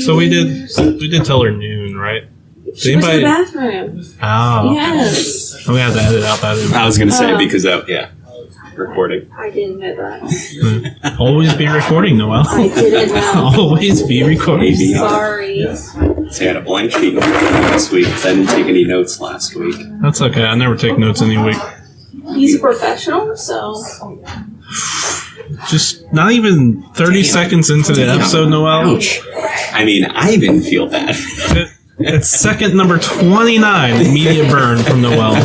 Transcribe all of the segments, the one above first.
So we did tell her noon, right? She was in the bathroom. Oh. Yes. We have to edit out that. I was going to say because of, recording. I didn't know that. Always be recording, Noelle. I didn't know. Always be recording. Sorry. So I had a blank sheet this week. I didn't take any notes last week. That's okay. I never take notes any week. He's a professional, so. Just not even 30 seconds into the episode, Noelle. Ouch. I mean, I even feel bad. It's second number 29, immediate burn from Noelle.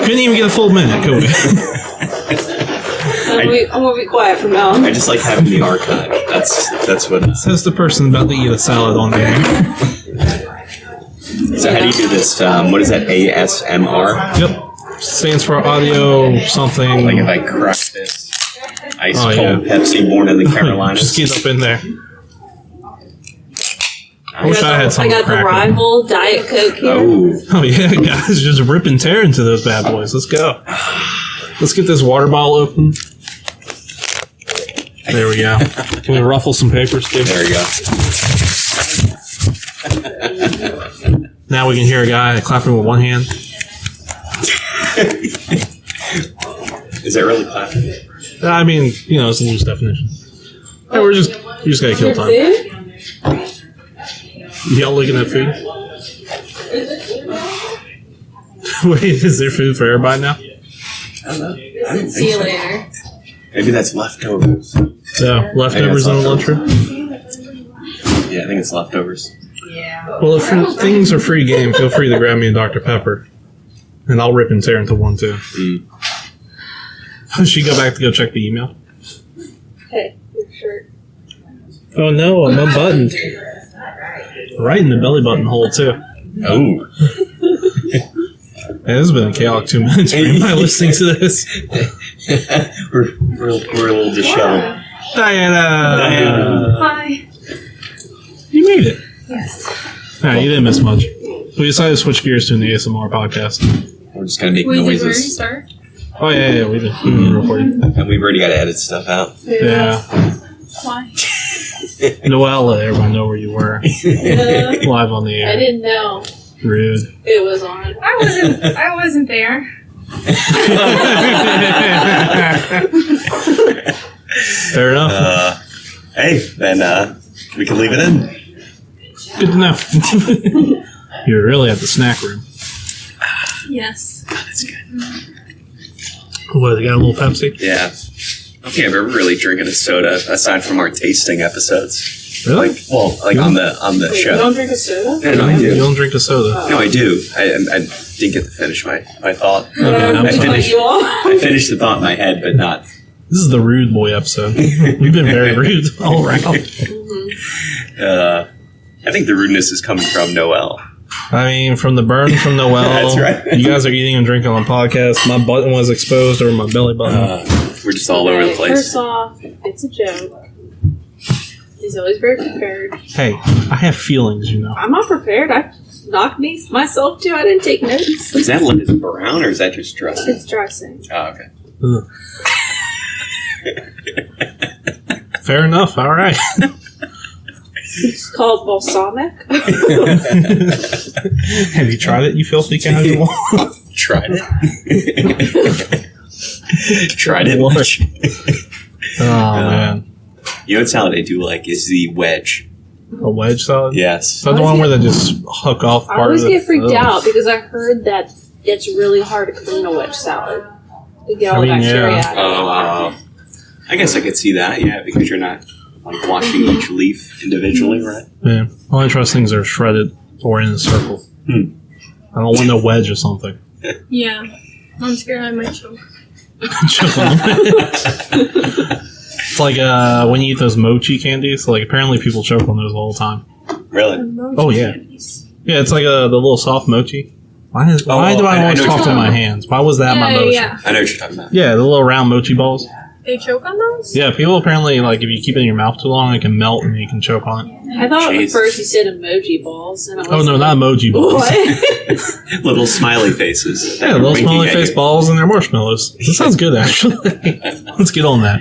Couldn't even get a full minute, could we? I'm going to be quiet from now on. I just like having the archive. That's what it is. Says the person about to eat a salad on the air. So how do you do this? What is that? ASMR? Yep. Stands for audio something. Like if I crush this ice cold Pepsi born in the Carolinas. Just get up in there. I wish I had some I got the rival Diet Coke here. Oh yeah, guys, just rip and tear into those bad boys. Let's go. Let's get this water bottle open. There we go. Can we ruffle some papers, too? There we go. Now we can hear a guy clapping with one hand. Is that really clapping? I mean, it's a loose definition. Hey, we just gotta kill time. Y'all looking at food? Wait, is there food for everybody now? I don't know. See you later. Maybe that's leftovers. So, leftovers in the lunchroom? Yeah, I think it's leftovers. Yeah. Well, if things are free game, feel free to grab me a Dr. Pepper. And I'll rip and tear into one, too. Does she go back to go check the email? Hey, your shirt. Oh no, I'm unbuttoned. Right in the belly button hole, too. Oh. Hey, this has been a chaotic 2 minutes for anybody listening to this. we're a little disheveled. Diana! Hi. You made it. Yes. Nah, you didn't miss much. We decided to switch gears to an ASMR podcast. We're just going to make noises. Oh, yeah, we've been recording. And we've already got to edit stuff out. Yeah. Why? Noelle let everyone know where you were. Live on the air. I didn't know. Rude. It was on. I wasn't there. Fair enough. Hey, then we can leave it in. Good to know. You're really at the snack room. Yes. That's good. What, they got a little Pepsi? Yeah. I don't think I've ever really drinking a soda aside from our tasting episodes. Really? On the Wait, show. You don't drink a soda? No, I do. You don't drink a soda? No, I do. I didn't get to finish my thought. Okay, I'm sorry. I finished the thought in my head, but not. This is the rude boy episode. We've been very rude all around. I think the rudeness is coming from Noelle. I mean, from the burn from Noelle. That's right. You guys are eating and drinking on the podcast. My button was exposed, or my belly button. We're just all over the place. First off, it's a joke. He's always very prepared. Hey, I have feelings, I'm not prepared. I knocked myself too. I didn't take notes. Is that lettuce brown or is that just dressing? It's dressing. Oh, okay. Ugh. Fair enough. All right. It's called balsamic. Have you tried it, you filthy casual? Tried it. Tried it. What? Oh, man. You know what salad I do like is the wedge. A wedge salad? Yes. Is that the one where they just hook off I part always of it? get freaked out because I heard that it's really hard to clean a wedge salad. To get all the bacteria out of it. I guess I could see that, yeah, because you're not like washing each leaf individually, right? Yeah. I only trust things that are shredded or in a circle. I don't want no wedge or something. Yeah. I'm scared I might choke. Choke on it. It's like when you eat those mochi candies. Like apparently people choke on those all the time. Really? Oh yeah. Yeah, it's like the little soft mochi. Why do I always talk to my hands? Why was that my motion? Yeah. I know what you're talking about. Yeah, the little round mochi balls. They choke on those? Yeah, people apparently, like, if you keep it in your mouth too long, it can melt and you can choke on it. I thought Jeez. at first you said emoji balls. And I was Oh, no, not emoji balls. What? Little smiley faces. Yeah, little Winking smiley at face you. balls and they're marshmallows. That sounds good, actually. Let's get on that.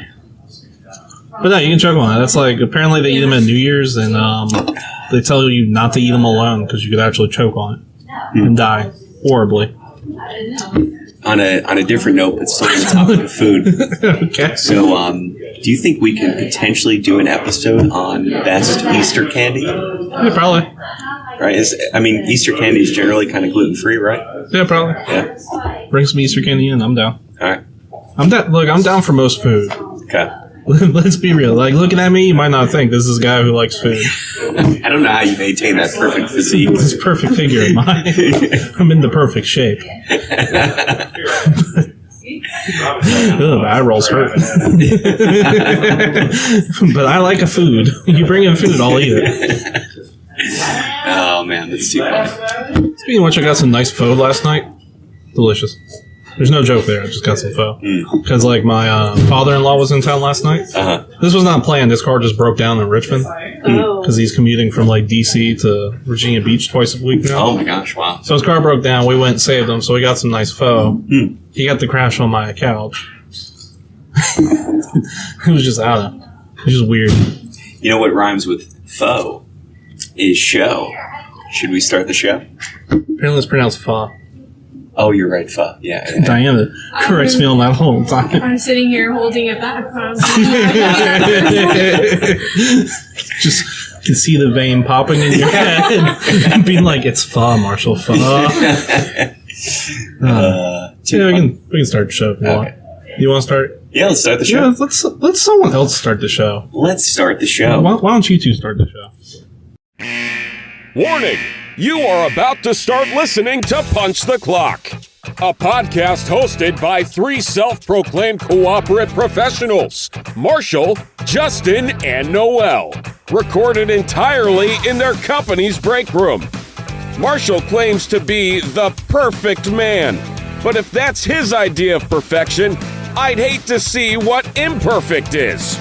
But no, you can choke on it. That's like, apparently they eat them at New Year's, and they tell you not to eat them alone because you could actually choke on it and die horribly. On a different note, but still on the topic of food. Okay. So, do you think we can potentially do an episode on best Easter candy? Yeah, probably. Right? Easter candy is generally kind of gluten-free, right? Yeah, probably. Yeah. Bring some Easter candy in. I'm down. All right. I'm down for most food. Okay. Let's be real. Like, looking at me, you might not think this is a guy who likes food. I don't know how you maintain that perfect physique. This perfect figure of mine. I'm in the perfect shape. My eye rolls hurt. But I like a food. You bring in food, I'll eat it. Oh, man, that's too funny. Speaking of which, I got some nice pho last night. Delicious. There's no joke there. I just got some pho. Because, like, my father-in-law was in town last night. Uh-huh. This was not planned. His car just broke down in Richmond. Because he's commuting from, like, D.C. to Virginia Beach twice a week now. Oh, my gosh, wow. So his car broke down. We went and saved him. So we got some nice pho. He got to crash on my couch. It was just, I don't know. It was just weird. You know what rhymes with pho? Is show. Should we start the show? Apparently it's pronounced pho. Oh, you're right, pho. Yeah. Diana corrects me on that whole time. I'm sitting here holding it back. Just can see the vein popping in your head and being like, it's pho, Marshall, pho. Yeah, we can start the show if you want. You want to start? Yeah, let's start the show. Yeah, let's someone else start the show. Let's start the show. Why don't you two start the show? Warning! You are about to start listening to Punch the Clock, a podcast hosted by three self-proclaimed cooperate professionals, Marshall, Justin, and Noel, recorded entirely in their company's break room. Marshall claims to be the perfect man, but if that's his idea of perfection, I'd hate to see what imperfect is.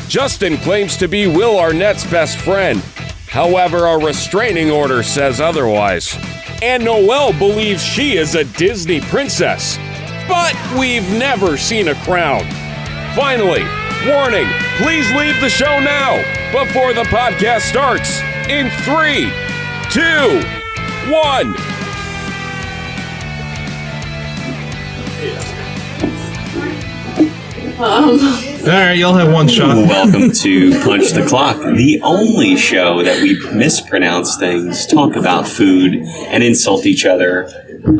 Justin claims to be Will Arnett's best friend. However, a restraining order says otherwise. And Noelle believes she is a Disney princess. But we've never seen a crown. Finally, warning, please leave the show now before the podcast starts. In 3, 2, 1. All right, y'all have one shot. Welcome to Punch the Clock, the only show that we mispronounce things, talk about food, and insult each other.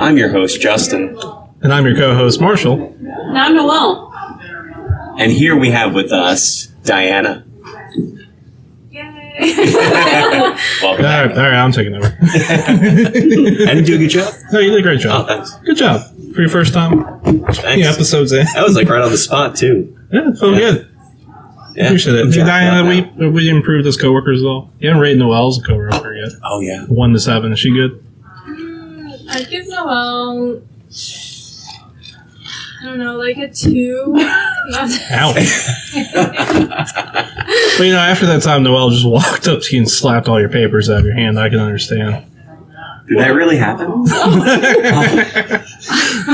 I'm your host, Justin. And I'm your co-host, Marshall. And I'm Noelle. And here we have with us Diana. Yay! Welcome back. All right, I'm taking over. I didn't do a good job? No, you did a great job. Oh, thanks. Good job. For your first time, Thanks. episodes in. That was like right on the spot, too. Yeah, felt good. Yeah. Appreciate it. I'm Hey, jacked Diana, about that. we improved as coworkers, though. You haven't rated Noelle as a coworker yet. Oh, yeah. 1 to 7. Is she good? I give Noelle, I don't know, like a 2. Ouch. But, after that time, Noelle just walked up to you and slapped all your papers out of your hand. I can understand. Did that really happen?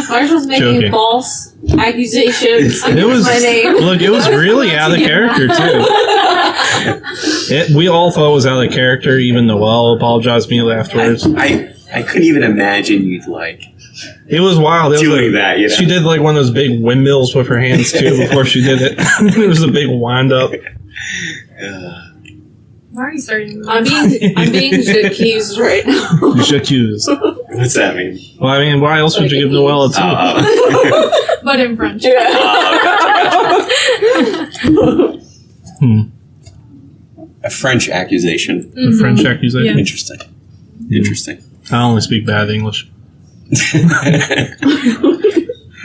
Marshall's making Joking. false accusations It against was my name. Look, it was really out of character too. We all thought it was out of character. Even Noelle apologized to me afterwards. I couldn't even imagine you'd It was wild. It was doing that, She did like one of those big windmills with her hands too before she did it. It was a big wind up. I'm already starting. I'm being accused right now. You should use. What's that mean? Well, I mean, why else would you give Noelle a 2? But in French. A French accusation. A French accusation. Yeah. Interesting. Interesting. I only speak bad English.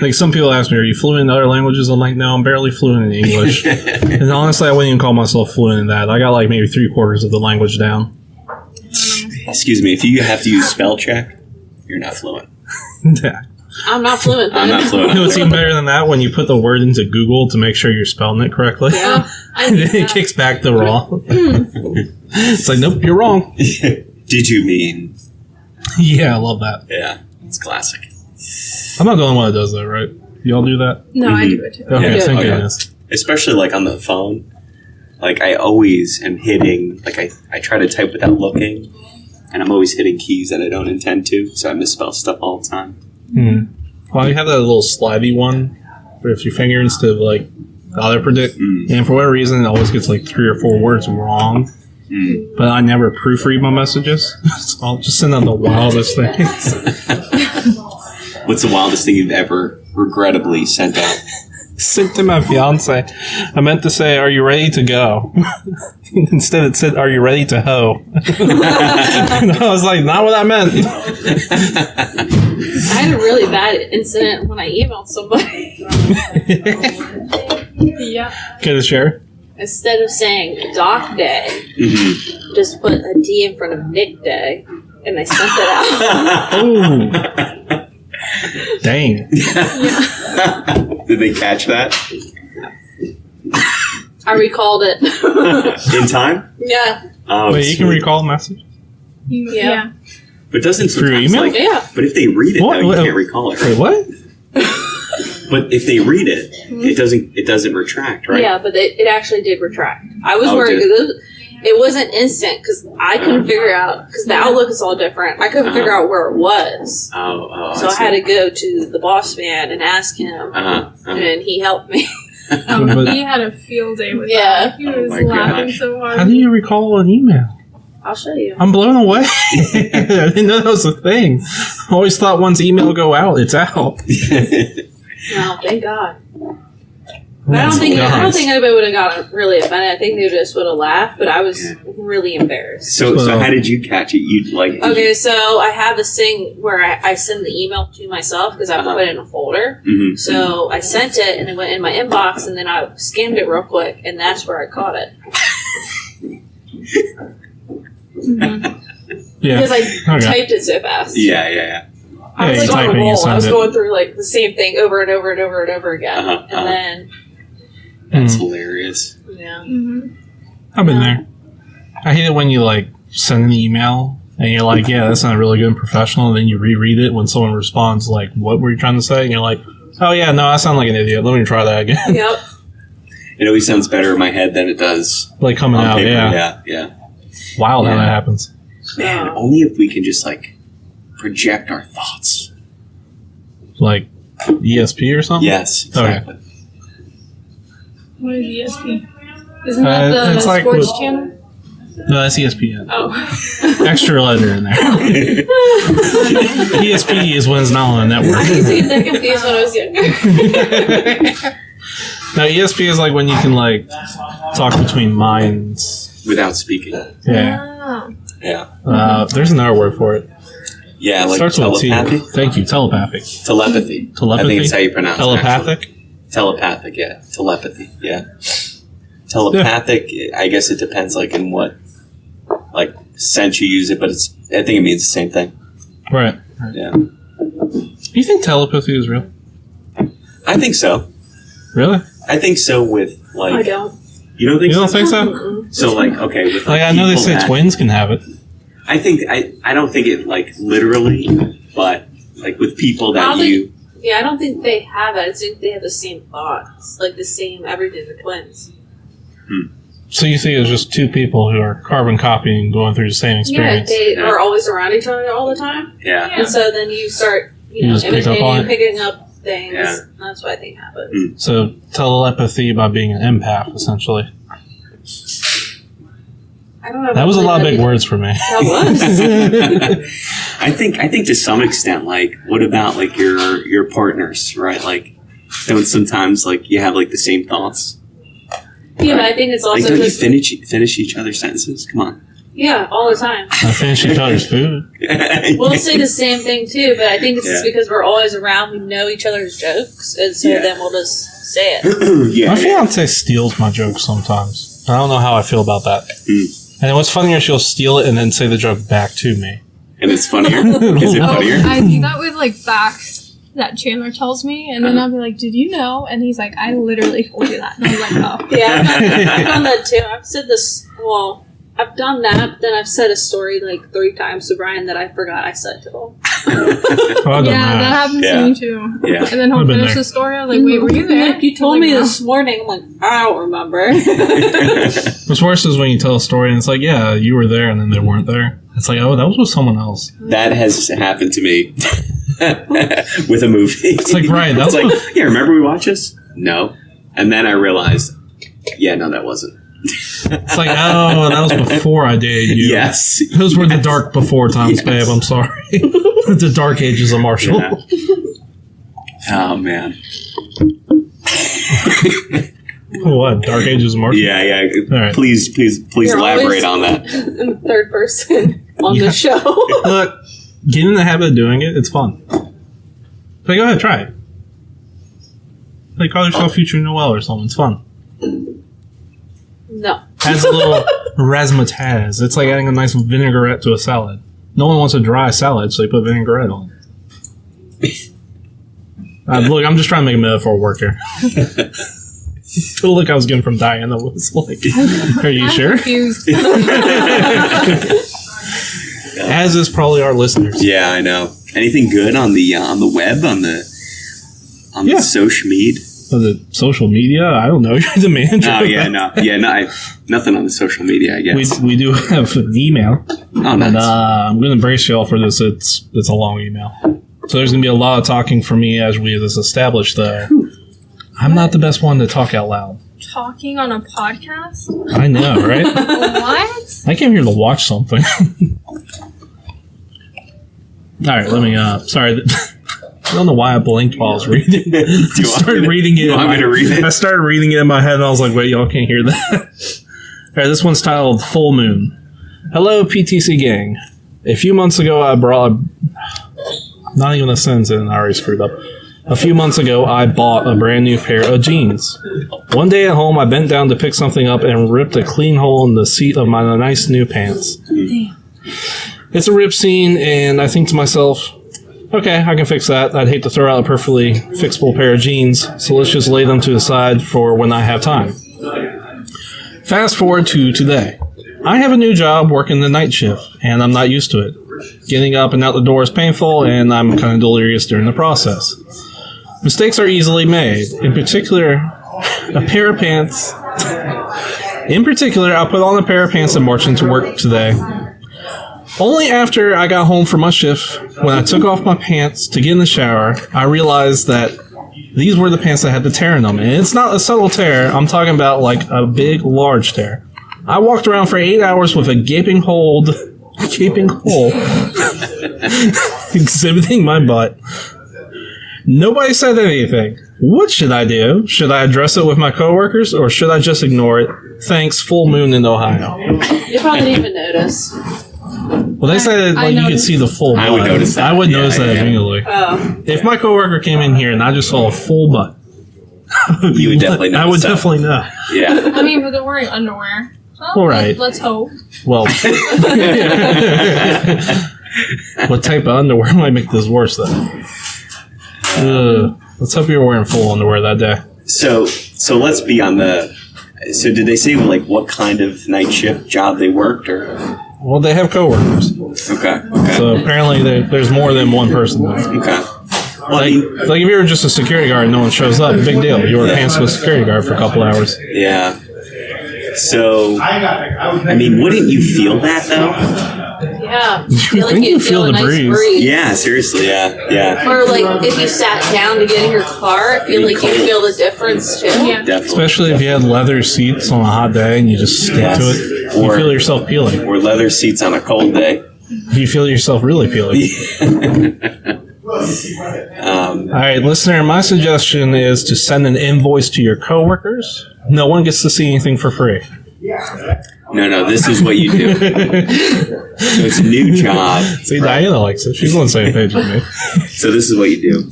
Like, some people ask me, are you fluent in other languages? I'm like, no, I'm barely fluent in English. And honestly, I wouldn't even call myself fluent in that. I got like maybe 3/4 of the language down. Excuse me, if you have to use spell check, you're not fluent. Yeah. I'm not fluent. I'm not You fluent. know what's even better than that? When you put the word into Google to make sure you're spelling it correctly. Yeah, I And need then it that. kicks back the wrong. It's like, nope, you're wrong. Did you mean? Yeah, I love that. Yeah, it's classic. I'm not the only one that does that, right? Y'all do that? No, I do it too. Okay, Yeah. thank Okay. goodness. Especially like on the phone. Like, I always am hitting, like, I try to type without looking, and I'm always hitting keys that I don't intend to, so I misspell stuff all the time. Well, you have that little slidey one with your finger instead of, like, auto predict. And for whatever reason, it always gets, like, 3 or 4 words wrong. But I never proofread my messages, so I'll just send out the wildest things. What's the wildest thing you've ever regrettably sent out? Sent to my fiance. I meant to say, "Are you ready to go?" Instead, it said, "Are you ready to hoe?" And I was like, "Not what I meant." I had a really bad incident when I emailed somebody. Yeah. Can I share? Instead of saying Doc Day, just put a D in front of Nick Day, and I sent it out. Ooh. Dang. Did they catch that? I recalled it. In time? Yeah. Oh, Wait, you can recall a message? Yeah. But doesn't Through sometimes, email? like, Yeah. but if they read it, What? though, you can't recall it. Wait, what? But if they read it, it doesn't retract, right? Yeah, but it actually did retract. I was Oh, worried. did It wasn't instant because I couldn't figure out, because the Outlook is all different. I couldn't figure out where it was. Oh, So I had to go to the boss man and ask him, and he helped me. But- He had a field day with Yeah. that. He was my laughing gosh. so hard. How do you recall an email? I'll show you. I'm blown away. I didn't know that was a thing. I always thought once email go out, it's out. No, thank God. But I don't think anybody would have gotten really offended. I think they just would have laughed. But I was really embarrassed. So how did you catch it? You like? Okay, so I have this thing where I send the email to myself because I put it in a folder. Mhm. So I sent it and it went in my inbox, and then I scanned it real quick, and that's where I caught it Yeah. because I Okay. typed it so fast. Yeah. I was Yeah, like you on a type it, you roll. I send was it. going through like the same thing over and over and over and over again, and then That's hilarious. yeah. I've been there. I hate it when you like send an email and you're like, "Yeah, that's not really good and professional." And then you reread it when someone responds like, "What were you trying to say?" And you're like, "Oh yeah, no, I sound like an idiot. Let me try that again." Yep. It always sounds better in my head than it does Like coming on out, paper. yeah. Yeah. Wild how Yeah. that happens. Man, only if we can just like project our thoughts. Like ESP or something. Yes, exactly. What is ESP? Isn't that the it's like sports with- channel? No, that's ESPN. Oh. Extra letter in there. ESP is when it's not on the I network. used to get that confused when I was younger. No, ESP is like when you can like talk between minds. Without speaking. Yeah. Oh. Yeah. There's another word for it. Yeah, like Starts with a T. telepathy. Thank you. Telepathic. Telepathy. I think it's how you pronounce it. Telepathic. actually. Telepathic, yeah. Telepathy, yeah. Telepathic, I guess it depends like in what like sense you use it, but I think it means the same thing. Right. Yeah. You think telepathy is real? I think so. Really? I think so with like I don't. You don't think You so? don't think so? Mm-mm. So like okay, with Like I know they people say that- twins can have it. I think I don't think it like literally, but like with people that Probably- you Yeah, I don't think they have it. I think they have the same thoughts, like the same everything. They're twins. So you think it's just two people who are carbon copying, going through the same Yeah, experience? they Yeah. are always around each other all the time, yeah. and so then you start, You just pick up on imitating, it? picking up things. Yeah. That's what I think happens. So telepathy by being an empath, essentially. I don't know. That was a lot of big words for me. That was. I think to some extent, like, what about like your partners, right? Like, don't sometimes like you have like the same thoughts? Yeah, but I think it's Like, also don't you just finish each other's sentences? Come on. yeah, all the time. I finish each other's food. We'll say the same thing too, but I think it's just Yeah. because we're always around. We know each other's jokes, and so Yeah. then we'll just say it. yeah. My fiance steals my jokes sometimes. I don't know how I feel about that. And what's funnier, she'll steal it and then say the joke back to me. And it's funnier. Is it Oh, funnier? I do that with like facts that Chandler tells me, and then I'll be like, "Did you know?" And he's like, "I literally told you that." And I'm like, "Oh, Yeah, I've done that too. I've said this. Well, I've done that, but then I've said a story like 3 times to Brian that I forgot I said to him. Oh, I've done Yeah, that happens Yeah. to me too. Yeah. And then he'll I've been finish there. the story. I'm like, wait, were you there? Like, you told Like, me no. this morning. I'm like, I don't remember. What's worse is when you tell a story and it's like, yeah, you were there, and then they weren't there. It's like, oh, that was with someone else. That has happened to me with a movie. It's like, right, It's that's like, what- yeah, remember we watched this? No. And then I realized, yeah, no, that wasn't. It's like, oh, that was before I dated you. Yes. Those were the dark before times, Yes. babe. I'm sorry. The dark ages of Marshall. Yeah. Oh, man. What? Dark ages of Marshall? Yeah, yeah. All right. Please You're elaborate always on that. in the third person on Yeah. the show. Look, get in the habit of doing it. It's fun. Like, go ahead, try it. Like, call yourself Future Noel or something. It's fun. No. Adds a little razzmatazz. It's like adding a nice vinaigrette to a salad. No one wants a dry salad, so they put vinaigrette on it. Look, I'm just trying to make a metaphor work here. The look I was getting from Diana was like, are you I'm sure? confused. As is probably our listeners. Yeah, I know. Anything good on the web, on the Yeah. social media? Was it social media? I don't know. You're the manager. Oh of yeah, that. no, nothing on the social media, I guess. We do have an email. Oh, nice. And I'm going to brace you all for this. It's a long email. So there's going to be a lot of talking from me as we this established, though. I'm not the best one to talk out loud. Talking on a podcast? I know, right? What? I came here to watch something. All right, let me. Sorry. I don't know why I blinked while I was reading. Do you want me started to- reading it. you want me to read it? I started reading it in my head, and I was like, "Wait, y'all can't hear that." All right, this one's titled "Full Moon." Hello, PTC gang. A few months ago, I brought. Not even a sentence, and I already screwed up. A few months ago, I bought a brand new pair of jeans. One day at home, I bent down to pick something up and ripped a clean hole in the seat of my nice new pants. Damn. It's a rip scene, and I think to myself, okay, I can fix that. I'd hate to throw out a perfectly fixable pair of jeans, so let's just lay them to the side for when I have time. Fast forward to today. I have a new job working the night shift, and I'm not used to it. Getting up and out the door is painful, and I'm kind of delirious during the process. Mistakes are easily made. In particular, a pair of pants. In particular, I put on a pair of pants and marched into work today. Only after I got home from my shift, when I took off my pants to get in the shower, I realized that these were the pants that had the tear in them. And it's not a subtle tear. I'm talking about like a big, large tear. I walked around for 8 hours with a gaping hole exhibiting my butt. Nobody said anything. What should I do? Should I address it with my coworkers, or should I just ignore it? Thanks, full moon in Ohio. You probably didn't even notice. Well, they said I like you could noticed. see the full butt. I would notice that. I would Yeah, notice that yeah. immediately. Oh. If my coworker came in here and I just saw a full butt, You would definitely I would notice that. definitely know. Yeah. I mean, but they're wearing underwear. Well, All right. Let's hope. Well, what type of underwear might make this worse, though? Let's hope you were wearing full underwear that day. So let's be on the. So did they say like what kind of night shift job they worked, or? Well, they have coworkers, Okay. so apparently there's more than one person there. Okay. Well, I Like, mean, like if you were just a security guard and no one shows up, big deal. You were a pantsless security guard for a couple hours. yeah. So, I mean, wouldn't you feel that though? Yeah. think you feel the breeze. Yeah, seriously, yeah. Or like if you sat down to get in your car, I feel like you feel the difference too. Yeah. Definitely. Especially if you had leather seats on a hot day and you just stick to it. You Or- feel yourself peeling. Or leather seats on a cold day. You feel yourself really peeling. All right, listener, my suggestion is to send an invoice to your coworkers. No one gets to see anything for free. No, this is what you do. So it's a new job. See, Diana likes it. She's on the same page with me. So this is what you do.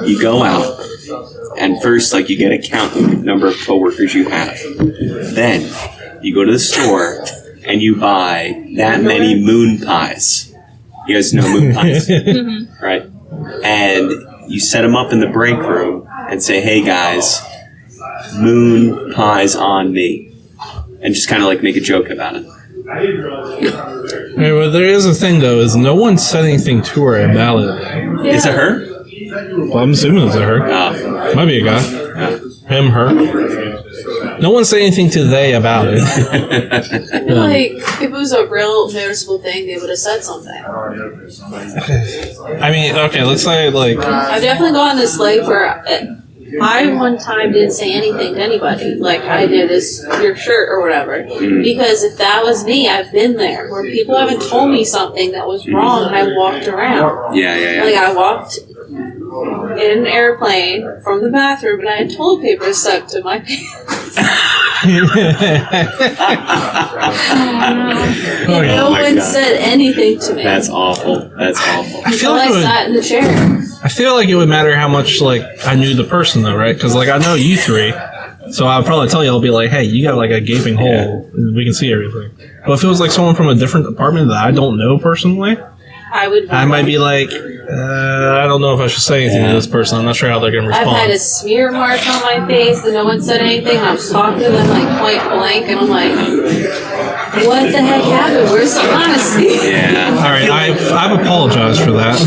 You go out, and first, like, you get a count of the number of coworkers you have. Then, you go to the store, and you buy that many moon pies. You guys know moon pies, right? And you set them up in the break room and say, hey, guys, moon pies on me. And just kind of, like, make a joke about it. Hey, well, there is a thing though, is no one said anything to her about it. Yeah. Is it her? Well, I'm assuming it's a her. Might be a guy. Him, her. No one said anything to they about it. I feel like if it was a real noticeable thing, they would have said something. I mean, okay, let's say like I've definitely gone this leg where I one time didn't say anything to anybody. Like, I noticed your shirt or whatever. Because if that was me, I've been there where people haven't told me something that was wrong and I walked around. Yeah. Like, I walked in an airplane from the bathroom and I had toilet paper stuck to my pants. And no one said anything to me. That's awful. I Until I sat in the chair. I feel like it would matter how much like I knew the person though, right? Because like I know you three, so I'll probably tell you, I'll be like, hey, you got like a gaping hole, and we can see everything. But if it was like someone from a different department that I don't know personally, I might be like, I don't know if I should say anything to this person. I'm not sure how they're going to respond. I've had a smear mark on my face and no one said anything. I was talking to them like point blank and I'm like, what the heck happened? Where's the honesty? Yeah. All right, I've apologized for that.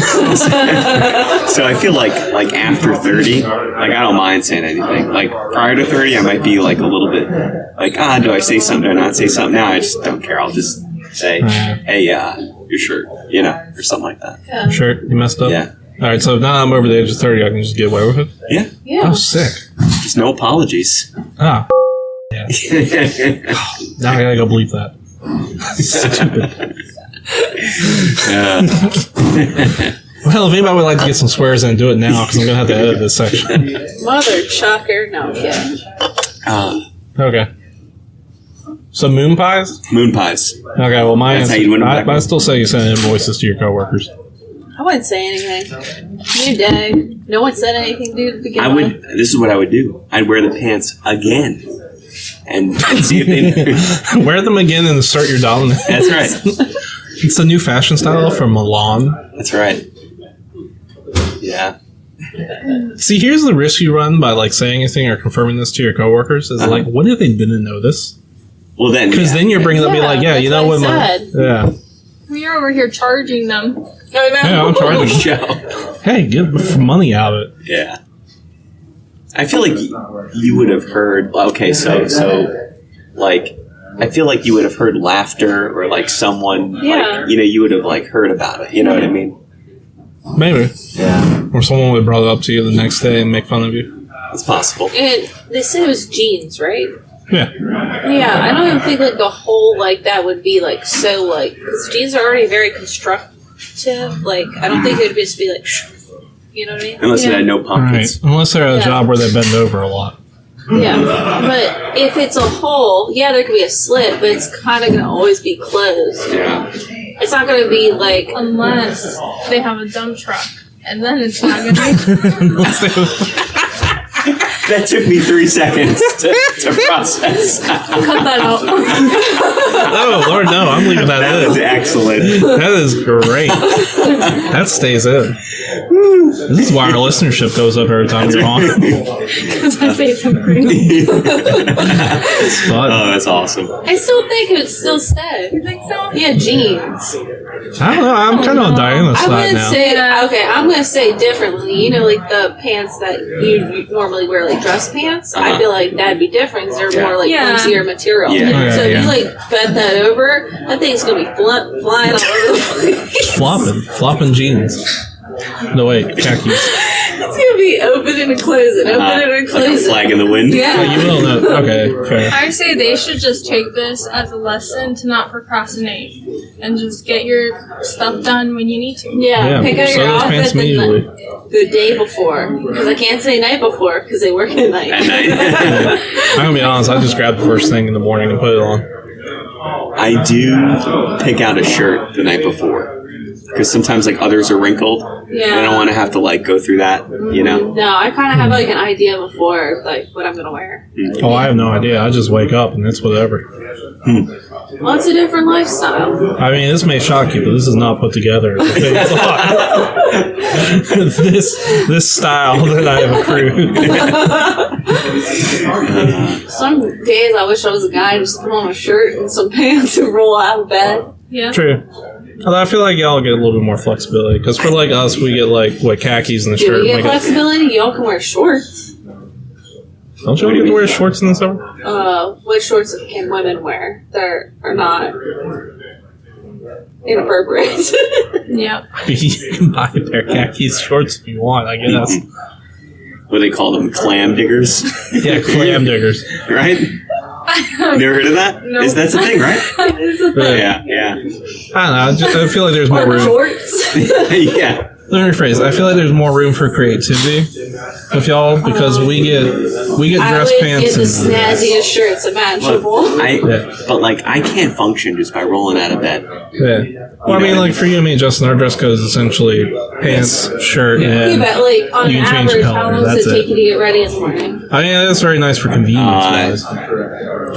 So I feel like after 30, like I don't mind saying anything. Like prior to 30, I might be like a little bit like, do I say something or not say something? Now I just don't care. I'll just say, hey, your shirt, or something like that. Yeah. Shirt, you messed up? Yeah. All right, so now I'm over the age of 30, I can just get away with it? Yeah. Oh, sick. Just no apologies. Ah. Yeah. Now I gotta go bleep that. Stupid. Well, if anybody would like to get some swears in, do it now, because I'm gonna have to edit this section. Mother chucker. No, I'm kidding. Okay. So moon pies? Moon pies. Okay, well my That's how answer, you win them back. I still say you send invoices to your coworkers. I wouldn't say anything. New day. No one said anything, dude, to begin with. This is what I would do. I'd wear the pants again. And see if they... Wear them again and start your dominance. That's right. It's a new fashion style from Milan. That's right. Yeah. See, here's the risk you run by like saying anything or confirming this to your coworkers is like, what if they didn't know this? Well, then... Because then you're bringing up, be like, that's you know what what I said. We're over here charging them. I know. Yeah, I'm charging them. Show. Hey, get money out of it. Yeah. I feel like you would have heard... Okay, so like... I feel like you would have heard laughter or like someone... Yeah. Like, you would have like heard about it. You know what I mean? Maybe. Yeah. Or someone would have brought it up to you the next day and make fun of you. It's possible. And they said it was jeans, right? Yeah. Yeah, I don't even think like the whole like that would be like so like because jeans are already very constructive. Like I don't think it would just be like, you know what I mean? Unless it had no Right. pockets. Unless they're at a Yeah. job where they bend over a lot. Yeah, but if it's a hole, yeah, there could be a slit, but it's kind of gonna always be closed. Yeah. It's not gonna be like Unless they have a dump truck. And then it's not going to be... Unless they That took me 3 seconds to process. Cut that out. Oh, Lord, no. I'm leaving that That was in. excellent. That is great. That stays in. This is why our listenership goes up every time you're on. Because I say something. It's fun. Oh, that's awesome. I still think it would still stay. You think so? Yeah, jeans. I don't know. I'm kind of on Diana's I side wouldn't now. say okay. I'm gonna say it differently. You know, like the pants that you normally wear, like dress pants. I feel like that'd be different because they're more like Yeah. flimsier material. Yeah. Yeah, So if yeah. you like bend that over, that thing's gonna be flying all over the place. Flopping jeans. No, wait, khakis. It's gonna be opening and closing, opening and Like a closing. flag in the wind. Oh, Yeah. you will know. Okay, fair. I say they should just take this as a lesson to not procrastinate and just get your stuff done when you need to. Yeah, pick out sew your those pants outfit immediately. the day before. Because I can't say night before because they work at night. At night. I'm gonna be honest. I just grabbed the first thing in the morning and put it on. I do pick out a shirt the night before. Because sometimes like others are wrinkled. Yeah. And I don't want to have to like go through that, No, I kind of have like an idea before, like what I'm gonna wear. Oh, I have no idea. I just wake up and it's whatever. Well, it's a different lifestyle. I mean, this may shock you, but this is not put together as a big thought. this style that I have accrued. Some days I wish I was a guy and just put on a shirt and some pants and roll out of bed. Yeah. True. Although I feel like y'all get a little bit more flexibility. Because for like us, we get like, what, khakis and the Do shirt. we get Like flexibility? Y'all can wear shorts. don't you all get to wear shorts in the summer? What shorts can women wear that are not inappropriate? Yeah. You can buy a pair of khakis shorts if you want, I guess. What do they call them? Clam diggers? Yeah, clam diggers. Right? Never heard of that? No. That's a thing, right? It's a thing. Yeah. I don't know. I feel like there's more Or room. shorts. Yeah. Let me rephrase. I feel like there's more room for creativity with y'all because we get I dress would pants get the and snazziest shirts imaginable. But like I can't function just by rolling out of bed. yeah. Well, I mean, like for you and me, Justin, our dress code is essentially pants, shirt, Yeah, and but like on you can change average, color, how long that's does it it. take you to get ready in the morning? I mean, that's very nice for convenience.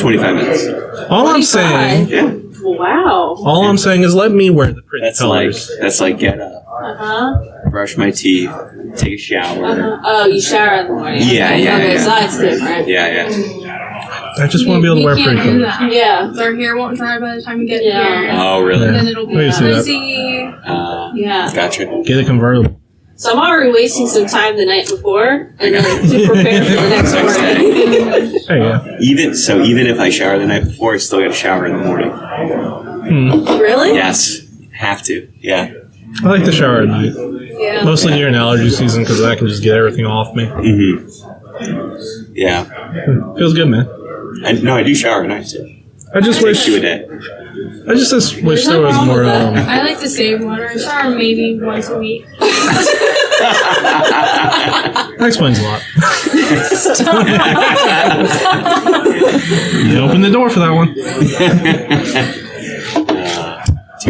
25 minutes. All I'm saying, 25? Yeah. Wow. all I'm saying is let me wear the pretty That's colors. like get up, brush my teeth, take a shower. Oh, you shower in the morning. Yeah, Okay, yeah, okay, yeah. so that's different. Yeah. I just want to be able to wear You pretty can't do colors. that. Yeah. Our hair won't dry by the time you get Yeah. here. Oh, really? Yeah. Then it'll be I can see that. frizzy. Yeah. Gotcha. Get a convertible. So I'm already wasting some time the night before and then to prepare for the next morning. There you go. Even if I shower the night before, I still got to shower in the morning. Really? Yes, have to. Yeah. I like to shower at night. Yeah. Mostly during allergy season because I can just get everything off me. Yeah. Feels good, man. I do shower at night too. I just Take wish 2 a day. I just wish There's no there was problem more. with that. I like to save water. I shower maybe once a week. That explains a lot. You opened the door for that one.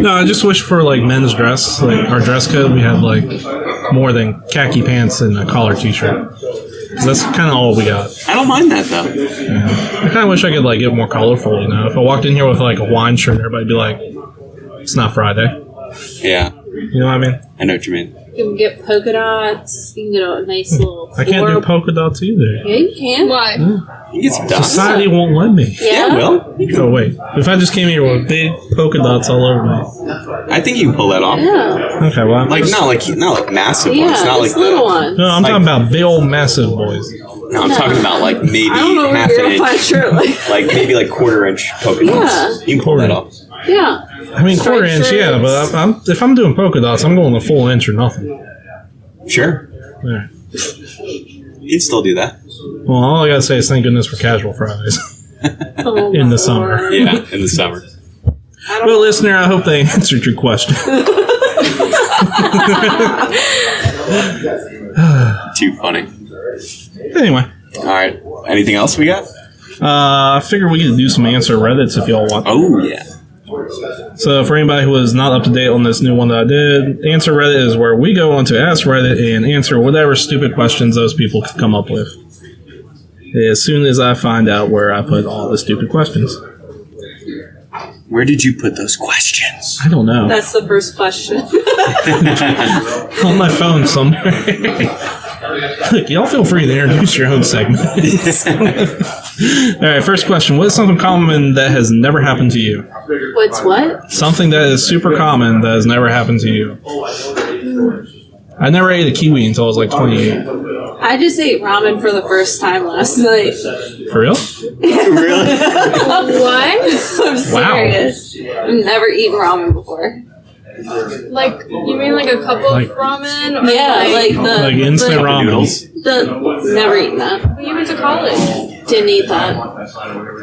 No, I just wish for like men's dress, like our dress code, we had like more than khaki pants and a collar t-shirt. 'Cause that's kind of all we got. I don't mind that though. Yeah. I kind of wish I could like get more colorful. You know, if I walked in here with like a Hawaiian shirt, everybody'd be like, "It's not Friday." Yeah, You know what I mean? I know what you mean. You can get polka dots. You can get a nice little I can't do floral- polka dots either. Yeah, you can. Why? You can get some dots. Society won't let me. Yeah, well, Oh wait, if I just came here with big polka dots all over me. I think you can pull that off. Yeah. Okay, well, Like not like massive Yeah, ones, not like just little ones. no, I'm talking about big old massive boys. No, I'm talking about like maybe I don't know where half you're an gonna find a inch, shirt like. like maybe like quarter-inch polka dots. Yeah. You can pull that off. Yeah. I mean, quarter Striped inch, yeah, shirts. but if I'm doing polka dots, I'm going the full inch or nothing. Sure, Yeah. you'd still do that. Well, all I gotta say is thank goodness for casual Fridays Oh, in my the summer. Lord. Yeah, in the summer. Well, listener, I hope they answered your question. Too funny. Anyway, All right. Anything else we got? I figure we could do some answer Reddits if y'all want. Oh yeah. So for anybody who is not up to date on this new one that I did, Answer Reddit is where we go onto Ask Reddit and answer whatever stupid questions those people could come up with. As soon as I find out where I put all the stupid questions. Where did you put those questions? I don't know. That's the first question. On my phone somewhere. Look, y'all feel free to introduce your own segment. Alright, first question. What is something common that has never happened to you? What's what? Something that is super common that has never happened to you. I never ate a kiwi until I was like 28. I just ate ramen for the first time last night. For real? Really? What? I'm serious. I've never eaten ramen before. Like, you mean like a cup of Like- ramen? Or Yeah, like the Like instant the, ramen. Noodles? Never eaten that. You went to college. Didn't eat that.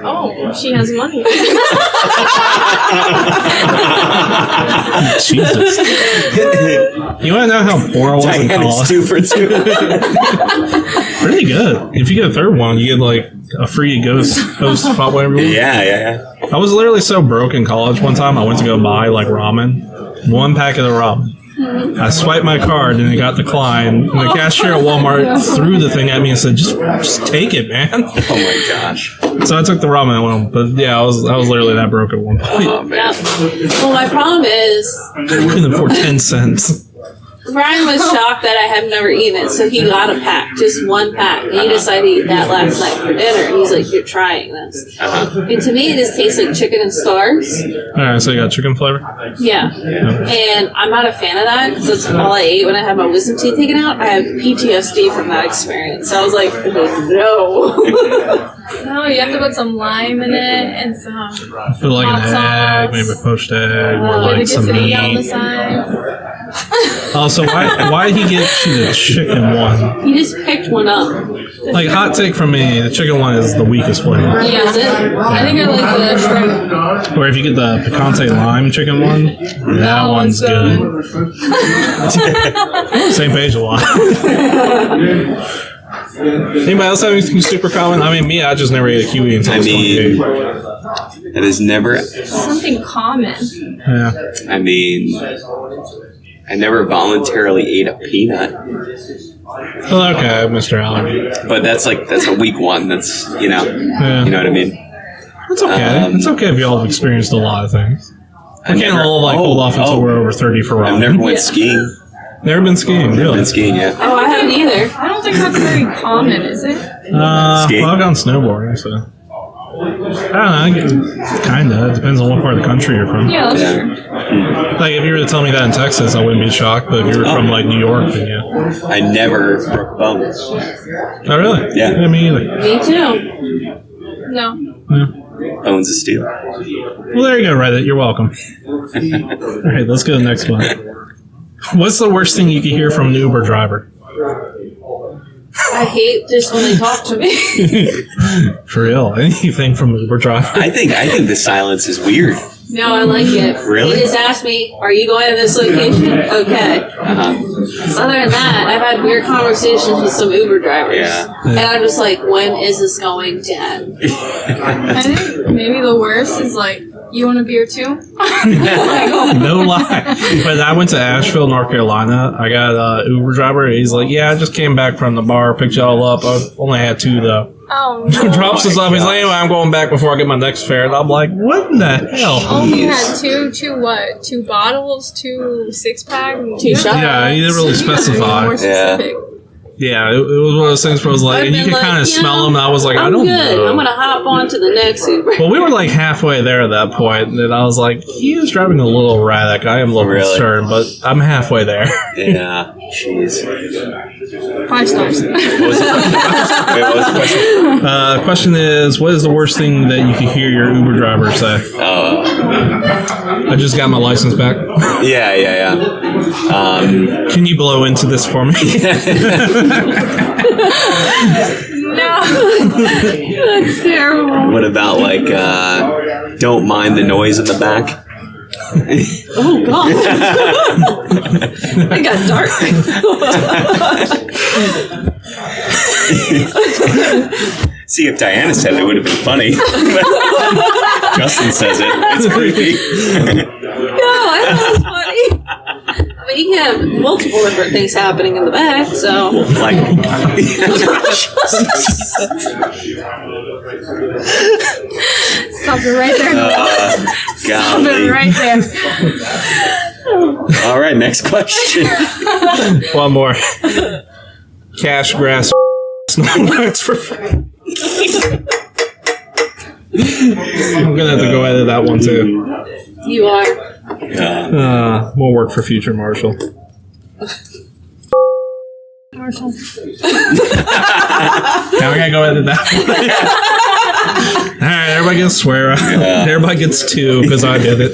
Oh, she has money. Jesus. You want to know how poor I was in Diana's college? 2 for 2. Pretty good. If you get a third one, you get like a free ghost spot, whatever. Yeah. I was literally so broke in college one time, I went to go buy like ramen. One packet of ramen. I swiped my card and it got declined. And the cashier at Walmart threw the thing at me and said, just take it, man. Oh my gosh. So I took the ramen one. But yeah, I was literally that broke at one point. Oh man. Well, my problem is I couldn't afford 10 cents. Brian was shocked that I have never eaten it, so he got a pack, just one pack. And he decided to eat that last night for dinner. And he's like, "You're trying this." And to me, this tastes like chicken and stars. Alright, so you got chicken flavor? Yeah. And I'm not a fan of that because that's all I ate when I had my wisdom teeth taken out. I have PTSD from that experience. So I was like, no. No, you have to put some lime in it and some Put like an hot egg, maybe a sauce. poached egg, or With like a some quesadilla on the meat. side. Also, why did he get you the chicken one? He just picked one up. Like, hot take from me, the chicken one is the weakest flavor. Yeah, is it? I think I like the shrimp. Or if you get the picante lime chicken one, that one's good. Same page a lot. Anybody else have anything super common? I mean, me, I just never ate a kiwi until I was 28. That is never. Something common. Yeah. I mean, I never voluntarily ate a peanut, Well, okay, Mr. Allergy. but that's a weak one. That's you know Yeah. what I mean. It's okay. It's okay if y'all have experienced a lot of things. I can't never- hold off until we're over 30 for I've ramen. never went skiing. Never been skiing, really. Been skiing yet? Oh, I haven't either. I don't think that's very common, is it? Skiing? Well, I've gone snowboarding, so. I don't know. Kind of. It depends on what part of the country you're from. Yeah, that's Yeah. true. Like, if you were to tell me that in Texas, I wouldn't be shocked. But if you were from, like, New York, then yeah. I never broke a bone. Oh, really? Yeah. Me either. Me too. No. Yeah. Bones of steel. Well, there you go, Reddit. You're welcome. All right, let's go to the next one. What's the worst thing you could hear from an Uber driver? I hate just when they talk to me. For real, anything from Uber driver? I think the silence is weird. No, I like it. Really? He just asked me, "Are you going to this location?" Okay. Other than that, I've had weird conversations with some Uber drivers. Yeah. And I'm just like, when is this going to end? I think maybe the worst is like, you want a beer too? No lie. When I went to Asheville, North Carolina, I got an Uber driver. He's like, "Yeah, I just came back from the bar, picked y'all up. I only had 2 though." Oh, no. Drops us off. He's like, "Anyway, I'm going back before I get my next fare." And I'm like, "What in the hell?" Only had two what? 2 bottles, 2 6-pack? 2 shots. Yeah, he didn't really specify. More specific. Yeah, it was one of those things where I was like, I've and you been could kind of you smell know, them. And I was like, I I'm don't good. know. I'm going to hop on to the next Uber. Well, we were like halfway there at that point, and I was like, he is driving a little erratic. I am a little Really? concerned, but I'm halfway there. Yeah. Jeez. 5 stars. What was the question? Question is, what is the worst thing that you could hear your Uber driver say? I just got my license back. Yeah. Can you blow into this for me? No. That's terrible. What about like, don't mind the noise in the back? Oh, God. It got dark. See, if Diana said it, it would have been funny. Justin says it. It's creepy. No, I thought it was funny. I mean, you can have multiple different things happening in the back, so. Like, Stop it right there. Stop it golly. right there. All right, next question. One more. Cash, grass, snowbirds for free. I'm gonna have to go edit that one too. You are. More work for future Marshall. Marshall. Now I gotta go edit that one. Alright, everybody gets swear. Everybody gets 2 because I did it.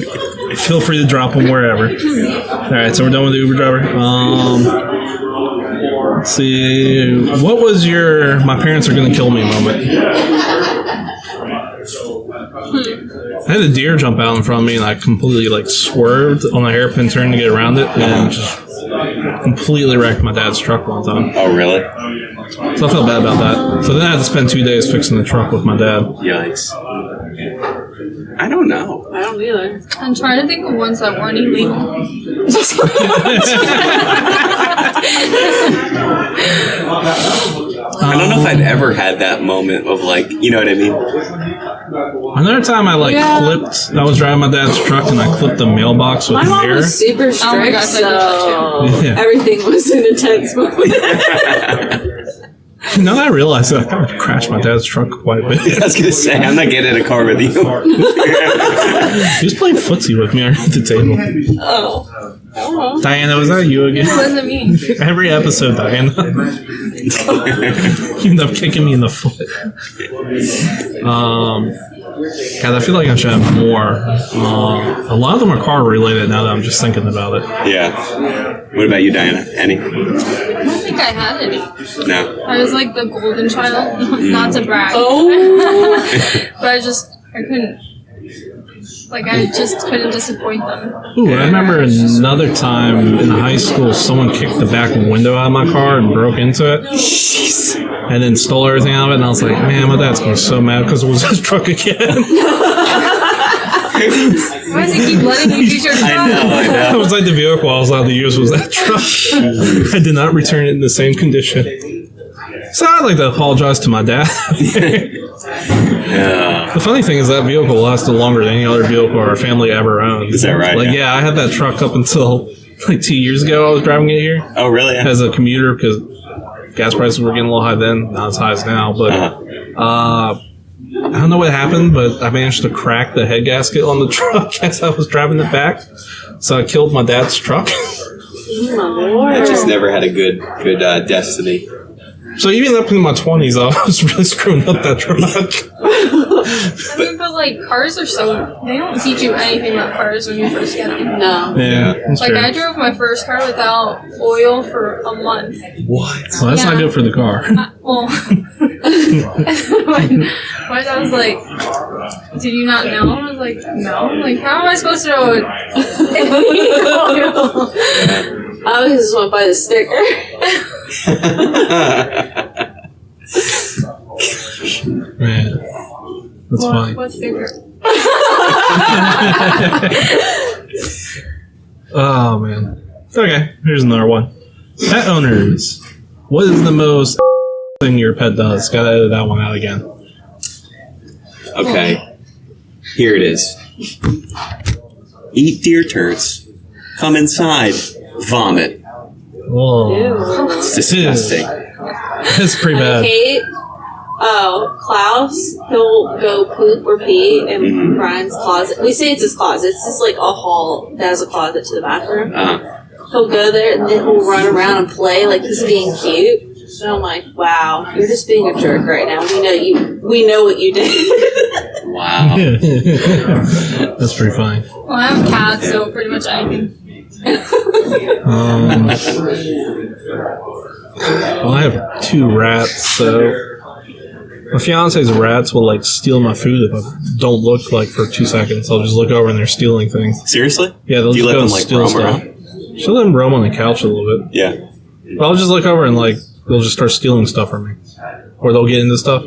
Feel free to drop them wherever. Alright, so we're done with the Uber driver. Let's see. What was your "my parents are gonna kill me" moment? I had a deer jump out in front of me and I completely like swerved on a hairpin turn to get around it and just completely wrecked my dad's truck one time. Oh, really? So I felt bad about that. So then I had to spend 2 days fixing the truck with my dad. Yikes. I don't know. I don't either. I'm trying to think of ones that weren't illegal. I don't know if I've ever had that moment of like, you know what I mean? Another time I clipped, I was driving my dad's truck and I clipped the mailbox with My a mom mirror. was super strict, Oh my gosh, I did that so Yeah. everything was an intense moment. Now that I realize that, I kind of crashed my dad's truck quite a bit. I was gonna say, I'm not getting in a car with you. He was playing footsie with me underneath the table. Oh. Diana, was that you again? It wasn't me. Every episode, Diana. You end up kicking me in the foot. God, I feel like I should have more. A lot of them are car related now that I'm just thinking about it. Yeah. What about you, Diana? Any? I don't think I had any. No. I was like the golden child. Not to brag. Oh. But I couldn't. Like, I just couldn't disappoint them. Ooh, I remember another time in high school, someone kicked the back window out of my car and broke into it. And then stole everything out of it, and I was like, man, my dad's going to be so mad because it was his truck again. Why does he keep letting you use your truck? I know. That was like the vehicle I was allowed to use was that truck. I did not return it in the same condition. So I'd like to apologize to my dad. Yeah. The funny thing is that vehicle lasted longer than any other vehicle our family ever owned. Is that right? Like, yeah, I had that truck up until like 2 years ago. I was driving it here Oh, really? as a commuter because gas prices were getting a little high then, not as high as now. But I don't know what happened, but I managed to crack the head gasket on the truck as I was driving it back. So I killed my dad's truck. Oh, my Lord. I just never had a good destiny. So even up in my 20s, I was really screwing up that truck. But like, cars are they don't teach you anything about cars when you first get them. No. Yeah, that's Like, true. I drove my first car without oil for a month. What? Well, that's not Yeah. good for the car. Well, my dad was like, "Did you not know?" I was like, "No." I'm like, how am I supposed to know it? I always just went by the sticker. Man, that's funny. What's sticker? Oh, man. Okay, here's another one. Pet owners. What is the most thing your pet does? Gotta edit that one out again. Okay. Here it is. Eat deer turds. Come inside. Vomit. Whoa. Ew. It's disgusting. That's pretty bad. Kate, Klaus, he'll go poop or pee in Brian's closet. We say it's his closet. It's just like a hall that has a closet to the bathroom. He'll go there and then he'll run around and play like he's being cute. And I'm like, wow, you're just being a jerk right now. We know what you did. Wow. That's pretty funny. Well, I have cats, so pretty much anything. Well, I have 2 rats, so my fiance's rats will like steal my food if I don't look like for 2 seconds. I'll just look over and they're stealing things. Seriously? Yeah, they'll Do you just let go them and like steal roam stuff. around? She'll let them roam on the couch a little bit. Yeah. But I'll just look over and like they'll just start stealing stuff from me, or they'll get into stuff.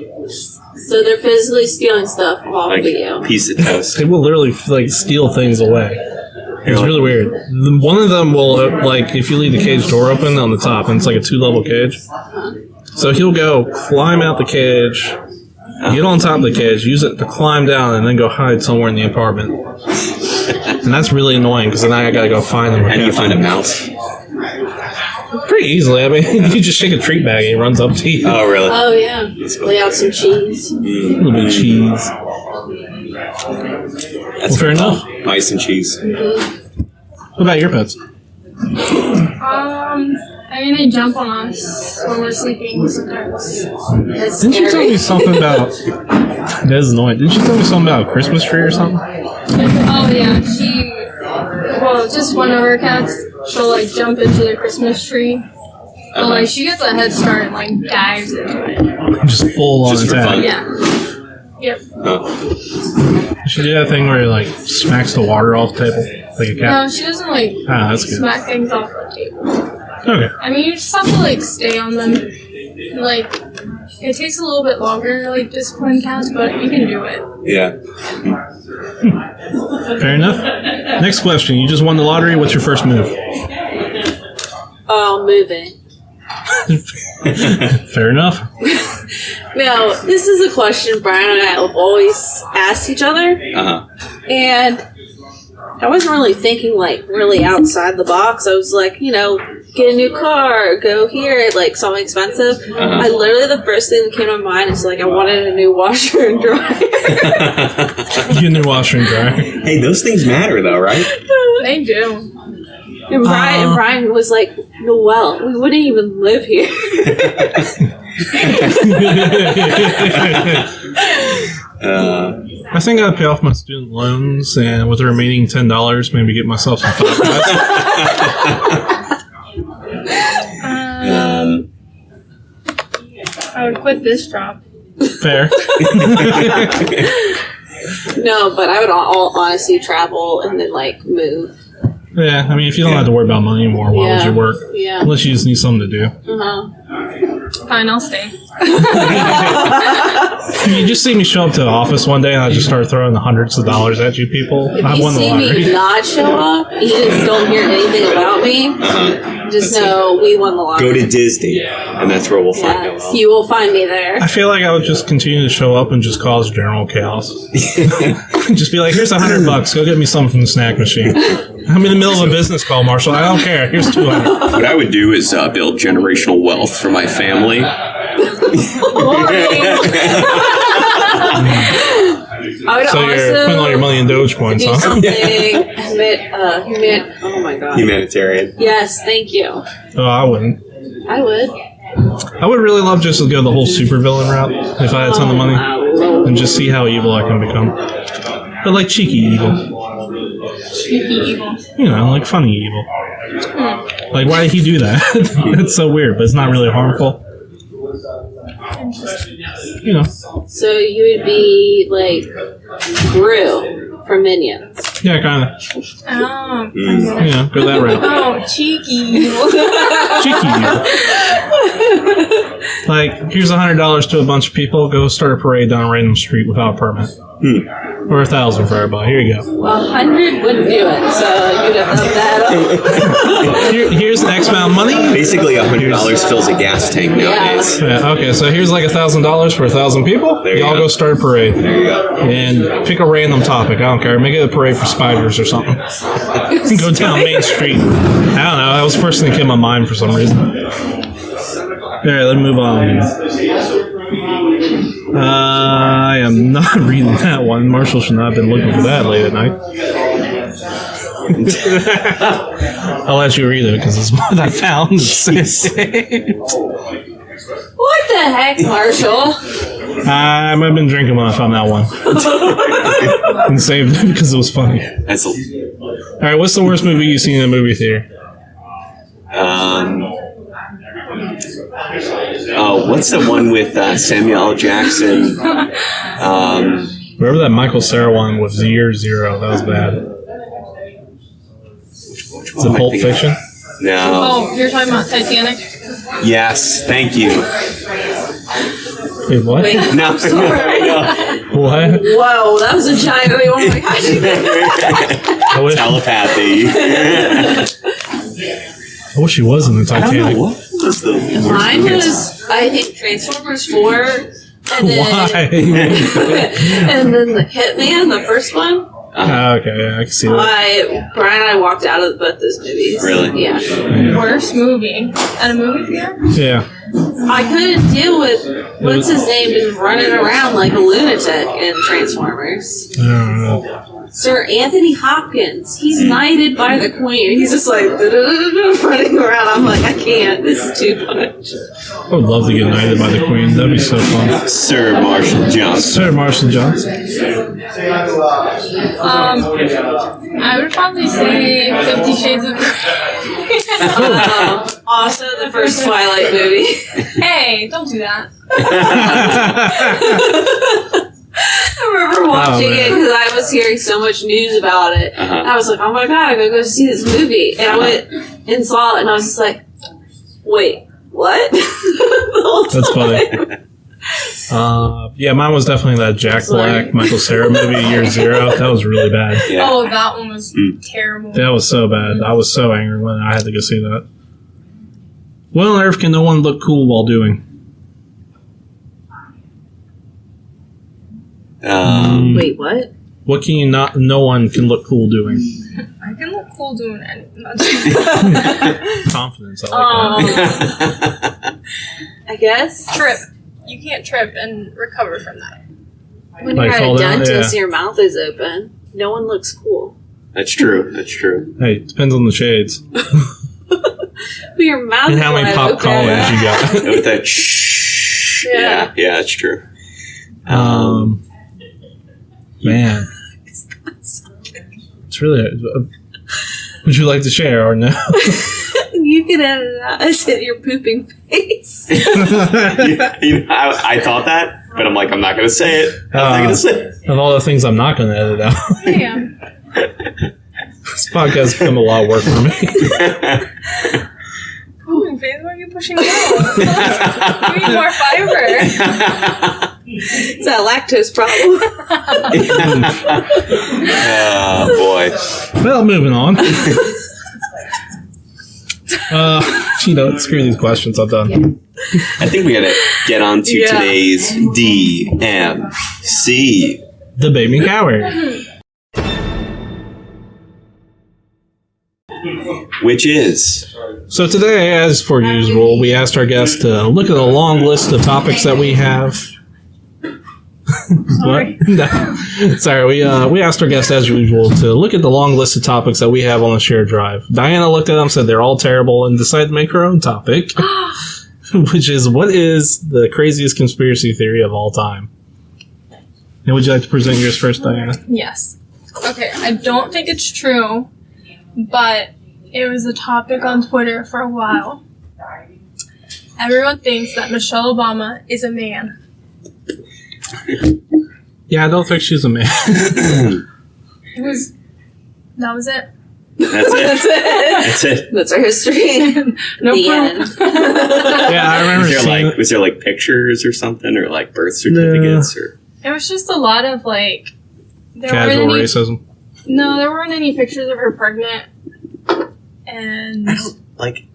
So they're physically stealing stuff off Like of you. piece of toast. They will literally like steal things away. It's really weird. One of them will like if you leave the cage door open on the top, and it's like a 2-level cage. So he'll go climb out the cage, get on top of the cage, use it to climb down, and then go hide somewhere in the apartment. And that's really annoying because then I gotta go find him. How do you find a mouse? Pretty easily. I mean, you just shake a treat bag and he runs up to you. Oh, really? Oh yeah. Lay out some cheese. A little bit of cheese. That's Fair enough. Ice and cheese. What about your pets? I mean, they jump on us when we're sleeping sometimes. That's Didn't you tell scary. me something about... That is annoying. Didn't you tell me something about a Christmas tree or something? Oh yeah, just one of our cats, she'll like jump into the Christmas tree. But like she gets a head start and like dives into it. Just full on Just for attack. fun. Yeah. Yep. Oh. You should do that thing where he like smacks the water off the table like a No, cat. she doesn't like Ah, that's good. smack things off the table. Okay. I mean, you just have to like stay on them. Like, it takes a little bit longer to like discipline cats, but you can do it. Yeah. Fair enough. Next question. You just won the lottery. What's your first move? Oh, moving. Fair enough. Now, this is a question Brian and I have always asked each other. And I wasn't really thinking, like, really outside the box. I was like, you know, get a new car, go here, like, something expensive. I literally, the first thing that came to my mind is, like, I wanted a new washer and dryer. Get a new washer and dryer. Hey, those things matter, though, right? They do. And Brian was like, Noelle, we wouldn't even live here. I think I'd pay off my student loans, and with the remaining $10, maybe get myself some fun. I would quit this job. Fair. No, but I would all honestly travel and then, like, move. Yeah, I mean, if you don't have to worry about money anymore, why would you work? Yeah. Unless you just need something to do. Fine, I'll stay. You just see me show up to the office one day and I just start throwing hundreds of dollars at you people. If I you won the see lottery. me not show up, you just don't hear anything about me. Just know we won the lottery. Go to Disney, and that's where we'll find Yes, Noelle. you will find me there. I feel like I would just continue to show up and just cause general chaos. Just be like, here's $100. Go get me something from the snack machine. I'm in the middle of a business call, Marshall. I don't care. Here's $200. What I would do is build generational wealth for my family. I would So you're putting all your money in Dogecoins, do huh? something. Oh my god. Humanitarian. Yes, thank you. Oh, I wouldn't. I would. I would really love just to go the whole supervillain route if I had a ton of money and just see how evil I can become. But like cheeky evil. Cheeky evil. You know, like funny evil. Like, why did he do that? It's so weird, but it's not really harmful. You know. So you would be like Gru from Minions. Yeah, kind of. Oh. Yeah, go that route. Oh, cheeky evil. Cheeky evil. Like, here's $100 to a bunch of people. Go start a parade down a random street without a permit. Or 1,000 for everybody. Here you go. Well, 100 wouldn't do it, so you'd have to up that up. Here's the X amount of money. Basically, $100 fills a gas tank nowadays. Yeah, okay, so here's like $1,000 for 1,000 people. There you Y'all go. go start a parade. There you go. And pick a random topic. I don't care. Make it a parade for spiders or something. Go down Main Street. I don't know. That was the first thing that came to my mind for some reason. All right, let's move on. I am not reading that one. Marshall should not have been looking for that late at night. I'll let you read it because it's what I found. What the heck, Marshall? I might have been drinking when I found that one. And saved it because it was funny. That's All right, what's the worst movie you've seen in a movie theater? what's the one with Samuel L. Jackson? Whatever that Michael Cera one was Year Zero. That was bad. Is it Pulp Fiction? No. Oh, you're talking about Titanic? Yes, thank you. Wait, what? Wait, No, sorry. no. What? Whoa, that was a giant. Oh my gosh. I wish, Telepathy. I wish he was in the I don't Titanic. know. What was the Mine was, I think, Transformers 4. And then, Why? and then the Hitman, the first one. Okay, yeah, I can see that. Brian and I walked out of both those movies. Really? Yeah. Worst movie at a movie theater? Yeah. I couldn't deal with, what's his name, just running around like a lunatic in Transformers. I don't know. Sir Anthony Hopkins. He's knighted by the Queen. He's just like running around. I'm like, I can't. This is too much. I would love to get knighted by the Queen. That'd be so fun. Sir Marshall Johnson? Sir Marshall Johnson. I would probably say 50 Shades of Grey. Also, the first Twilight movie. Hey, don't do that. I remember watching it because I was hearing so much news about it. I was like, oh my god, I gotta go see this movie. And I went and saw it, and I was just like, wait, what? The whole That's time. funny. Yeah, mine was definitely that Jack Sorry. Black, Michael Cera movie, Year Zero. That was really bad. Yeah. Oh, that one was terrible. That was so bad. I was so angry when I had to go see that. What on earth can no one look cool while doing? Wait, what? What can you not? No one can look cool doing. I can look cool doing anything. Confidence. I like that. I guess Trip. You can't trip and recover from that. when Like you're at fall a down, dentist, yeah. your mouth is open. No one looks cool. That's true. That's true. Hey, depends on the shades But your mouth and is how many wide pop open. collars you got. With that shh. Yeah. Yeah, that's true. Man, it's really. Would you like to share or no? You can edit it out. I said your pooping face. I thought that, but I'm like, I'm not going to say it. I'm not going to say it. Of all the things I'm not going to edit out, Yeah. this podcast has become a lot of work for me. Pooping face, what are you pushing down? You need more fiber. It's that lactose problem. Oh, boy. Well, moving on. Screw these questions. I'm done. I think we got to get on to Yeah. today's DMC. Debate me coward. Which is So today, as for usual, we asked our guests to look at a long list of topics that we have. Sorry. What? No. Sorry, we asked our guests as usual to look at the long list of topics that we have on the shared drive. Diana looked at them, said they're all terrible, and decided to make her own topic, which is what is the craziest conspiracy theory of all time? And would you like to present yours first, Diana? Yes. Okay, I don't think it's true, but it was a topic on Twitter for a while. Everyone thinks that Michelle Obama is a man. Yeah, I don't think she's a man. That was it. that's it. That's it. That's it. That's our history. No The proof. end. Yeah, I remember seeing. Was there like pictures or something, or like birth certificates, or It was just a lot of like there Casual weren't any, racism. No, there weren't any pictures of her pregnant, and like?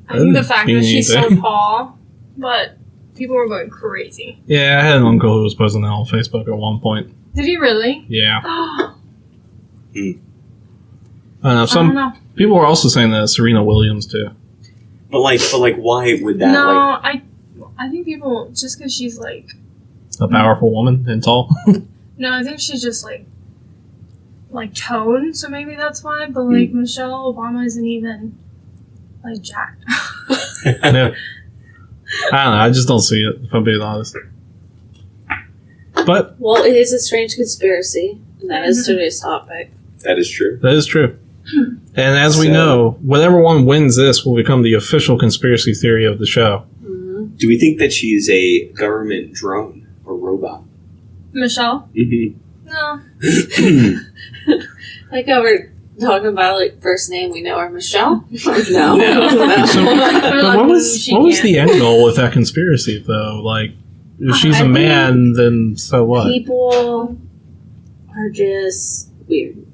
I think the fact mean that she's so anything. tall, but people were going crazy. Yeah, I had an uncle who was posting that on Facebook at one point. Did he really? Yeah. I I don't know. don't Some know. people were also saying that Serena Williams too. But why would that? No, Like, I think people just because she's like A powerful woman and tall. no, I think she's just like toned, so maybe that's why. But like Michelle Obama isn't even like jacked. Yeah. I don't know. I just don't see it, if I'm being honest. But Well, it is a strange conspiracy, and that is today's topic. that is true. that is true. And as we So- know, whatever one wins this will become the official conspiracy theory of the show. Do we think that she's a government drone or robot? Michelle? Mm-hmm. No. Like how we're talking about like first name, we know her Michelle. No, No. So, but like, what was she what was can't. the end goal with that conspiracy though? Like, if she's I a think man, then so what? People are just weird.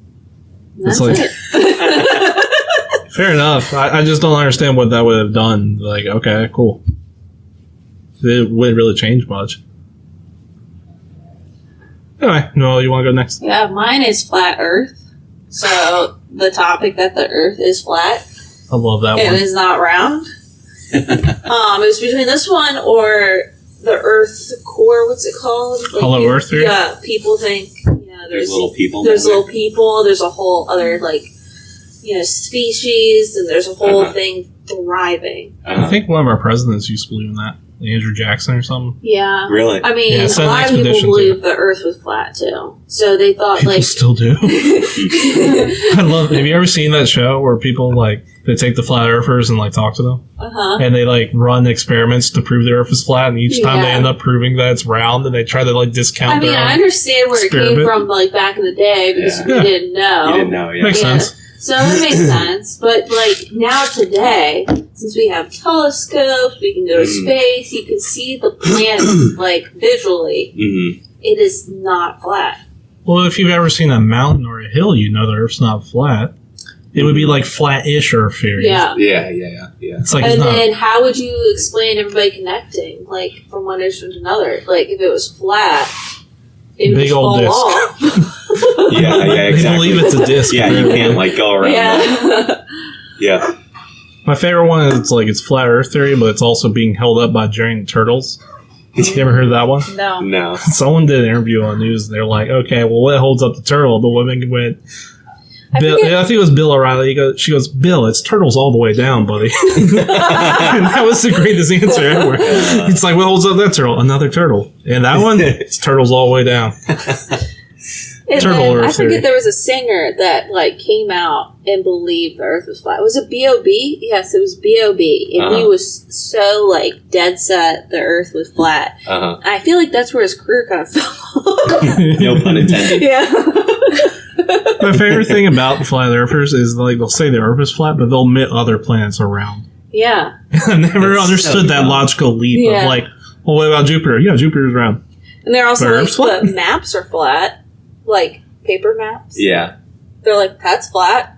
It's That's like- it. Fair enough. I just don't understand what that would have done. Like, okay, cool. It wouldn't really change much. Anyway, no, you want to go next? Yeah, mine is flat Earth. So the topic that the Earth is flat I love that and one. is not round. It was between this one or the Earth core. What's it called? Like Hollow Earth theory? Yeah, people think There's little people. There's down there. little people. There's a whole other species, and there's a whole Uh-huh. thing thriving. I think one of our presidents used to believe in that. Andrew Jackson or something. Yeah. Really? I mean, Yeah, a send an lot of people expedition believe the Earth was flat too. So they thought People still do. I love. Have you ever seen that show where people they take the flat earthers and talk to them, and they run experiments to prove the Earth is flat, and each time they Yeah. end up proving that it's round, and they try to discount. I mean, their I own. understand where it came experiment. from, back in the day because we Yeah. didn't know. You didn't know, yeah. Makes Yeah. sense. So it makes sense. But like now today, since we have telescopes, we can go to space, you can see the planet like visually. It is not flat. Well, if you've ever seen a mountain or a hill, you know the Earth's not flat. It would be like flat-ish Earth theory. Yeah. Yeah. It's like And it's not. then how would you explain everybody connecting, like, from one ocean to another? Like, if it was flat, it would Big just old fall disc. off. Yeah, They exactly. believe it's a disc. Yeah, you can't like go around that. Yeah. Yeah. My favorite one is it's flat Earth theory, but it's also being held up by giant turtles. You ever heard of that one? No. No. Someone did an interview on news, and they're like, "Okay, well, what holds up the turtle?" The woman went, I Bill, forget- I think it was Bill O'Reilly. She goes, "Bill, it's turtles all the way down, buddy." And that was the greatest answer ever. It's like, what holds up that turtle? Another turtle. And that one, it's turtles all the way down. And Turtle then, Earth I forget theory. there was a singer that like came out and believed the Earth was flat. Was it B.O.B.? Yes, it was B.O.B. And he was so like dead set the Earth was flat. I feel like that's where his career kind of fell. No pun intended. Yeah. My favorite thing about the flat earthers is like they'll say the Earth is flat, but they'll admit other planets are round. Yeah. I never That's understood so that dumb. logical leap Yeah. of like, well, what about Jupiter? Yeah, Jupiter's round. And they're also The like, Earth's flat. the maps are flat. Like paper maps. Yeah. They're like, that's flat.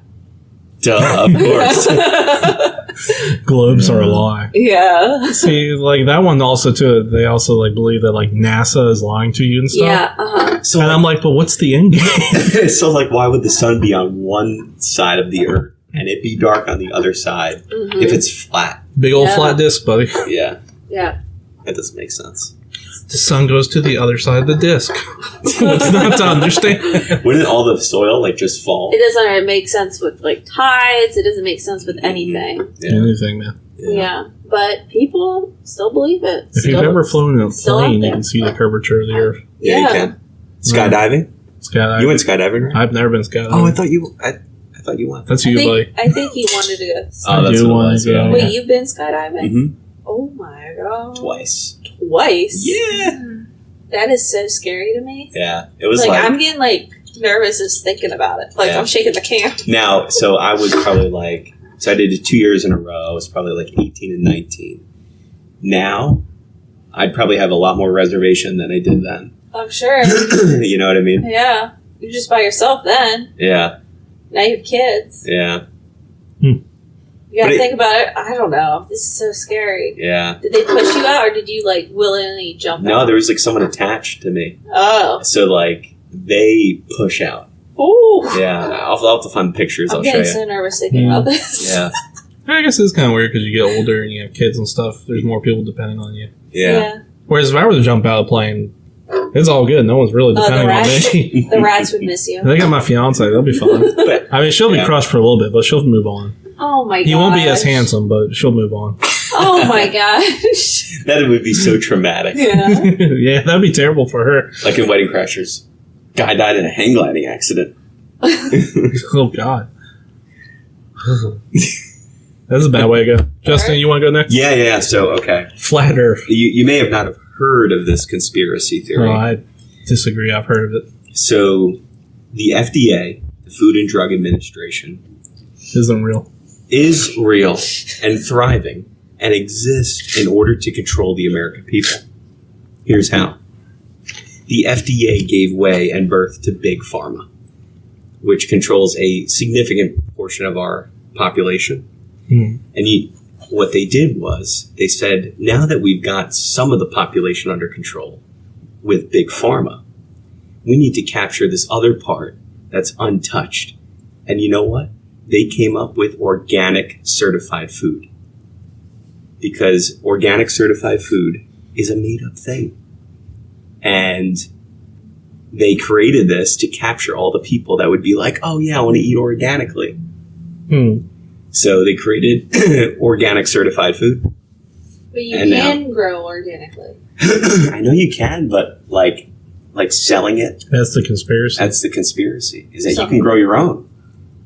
Duh, of course. Globes are a lie. Yeah. See, like that one also too. They also like believe that like NASA is lying to you and stuff. Yeah. Uh-huh. So, And I'm like, but what's the end game? so like, why would the sun be on one side of the Earth and it be dark on the other side if it's flat? Big old Yeah. flat disc, buddy. Yeah, Yeah. that doesn't make sense. The sun goes to the other side of the disc. What's not to understand? Wouldn't all the soil like just fall? It doesn't make sense with like tides. It doesn't make sense with anything. Anything, man. Yeah. But people still believe it. If you've Still- ever flown in a still out plane, you there. can see the curvature of the Earth. Yeah, you Yeah. can. Skydiving? Skydiving. You went skydiving, right? I've never been skydiving. Oh, I thought you went. That's I you, think, buddy. I think he wanted to go. Oh, that's do what it wanna was. go. Yeah. Wait, you've been skydiving? hmm Oh my god. Twice. Twice? Yeah. That is so scary to me. Yeah. It was Like, like I'm getting like nervous just thinking about it. Like Yeah. I'm shaking the can. now. So I was probably like. So I did it 2 years in a row. I was probably like 18 and 19. Now, I'd probably have a lot more reservation than I did then. I'm sure. You know what I mean? Yeah. You're just by yourself then. Yeah. Now you have kids. Yeah. You gotta But it- think about it. I don't know. This is so scary. Yeah. Did they push you out or did you like willingly jump No, out? there was like someone attached to me. Oh. So like they push out. Ooh. Yeah. I'll have to find pictures. I'm I'll show getting you. so nervous thinking about this. Yeah. I guess it's kind of weird because you get older and you have kids and stuff. There's more people depending on you. Yeah. Whereas if I were to jump out of a plane, it's all good. No one's really Oh, the depending on rats. me. The rats would miss you. They got my fiance. They'll be fine. But I mean, she'll be Yeah. crushed for a little bit, but she'll move on. Oh my god. He won't be as handsome, but she'll move on. Oh my gosh. that would be so traumatic. Yeah. Yeah, that'd be terrible for her. Like in Wedding Crashers. Guy died in a hang gliding accident. Oh, God. That's a bad way to go. Justin, you want to go next? Yeah. So, okay. Flat Earth. You may have not have heard of this conspiracy theory. No, I disagree. I've heard of it. So, the FDA, the Food and Drug Administration, Isn't real. is real and thriving and exists in order to control the American people. Here's how. The FDA gave way and birth to Big Pharma, which controls a significant portion of our population. Hmm. And what they did was they said, now that we've got some of the population under control with Big Pharma, we need to capture this other part that's untouched. And you know what? They came up with organic certified food. Because organic certified food is a made-up thing. And they created this to capture all the people that would be like, oh yeah, I want to eat organically. Hmm. So they created organic certified food. But you And can grow organically. I know you can, but like selling it, That's the conspiracy. that's the conspiracy, is that So- you can grow your own.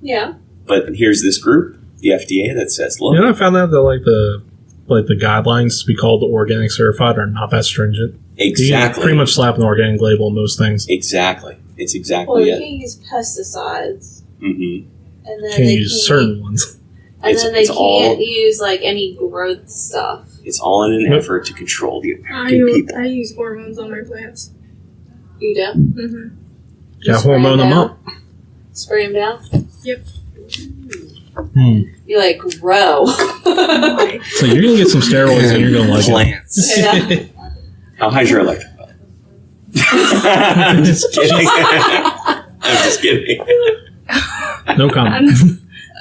Yeah. But here's this group, the FDA, that says, look, You know, I found out that like the guidelines to be called organic certified are not that stringent. You can exactly. pretty much slap an organic label on most things. Exactly. It's exactly Well, you it. can use pesticides. hmm And then Can't they use certain ones. And then they it's can't all- use like any growth stuff. It's all in an Yep. effort to control the American people. I use hormones on my plants. You do? Mm-hmm. Yeah, Spray hormone them down? up. Spray them down? Yep. You like grow. So you're gonna get some steroids and you're gonna like Plants. it. How high's your electric bill? I'm just kidding. I'm just kidding. No comment.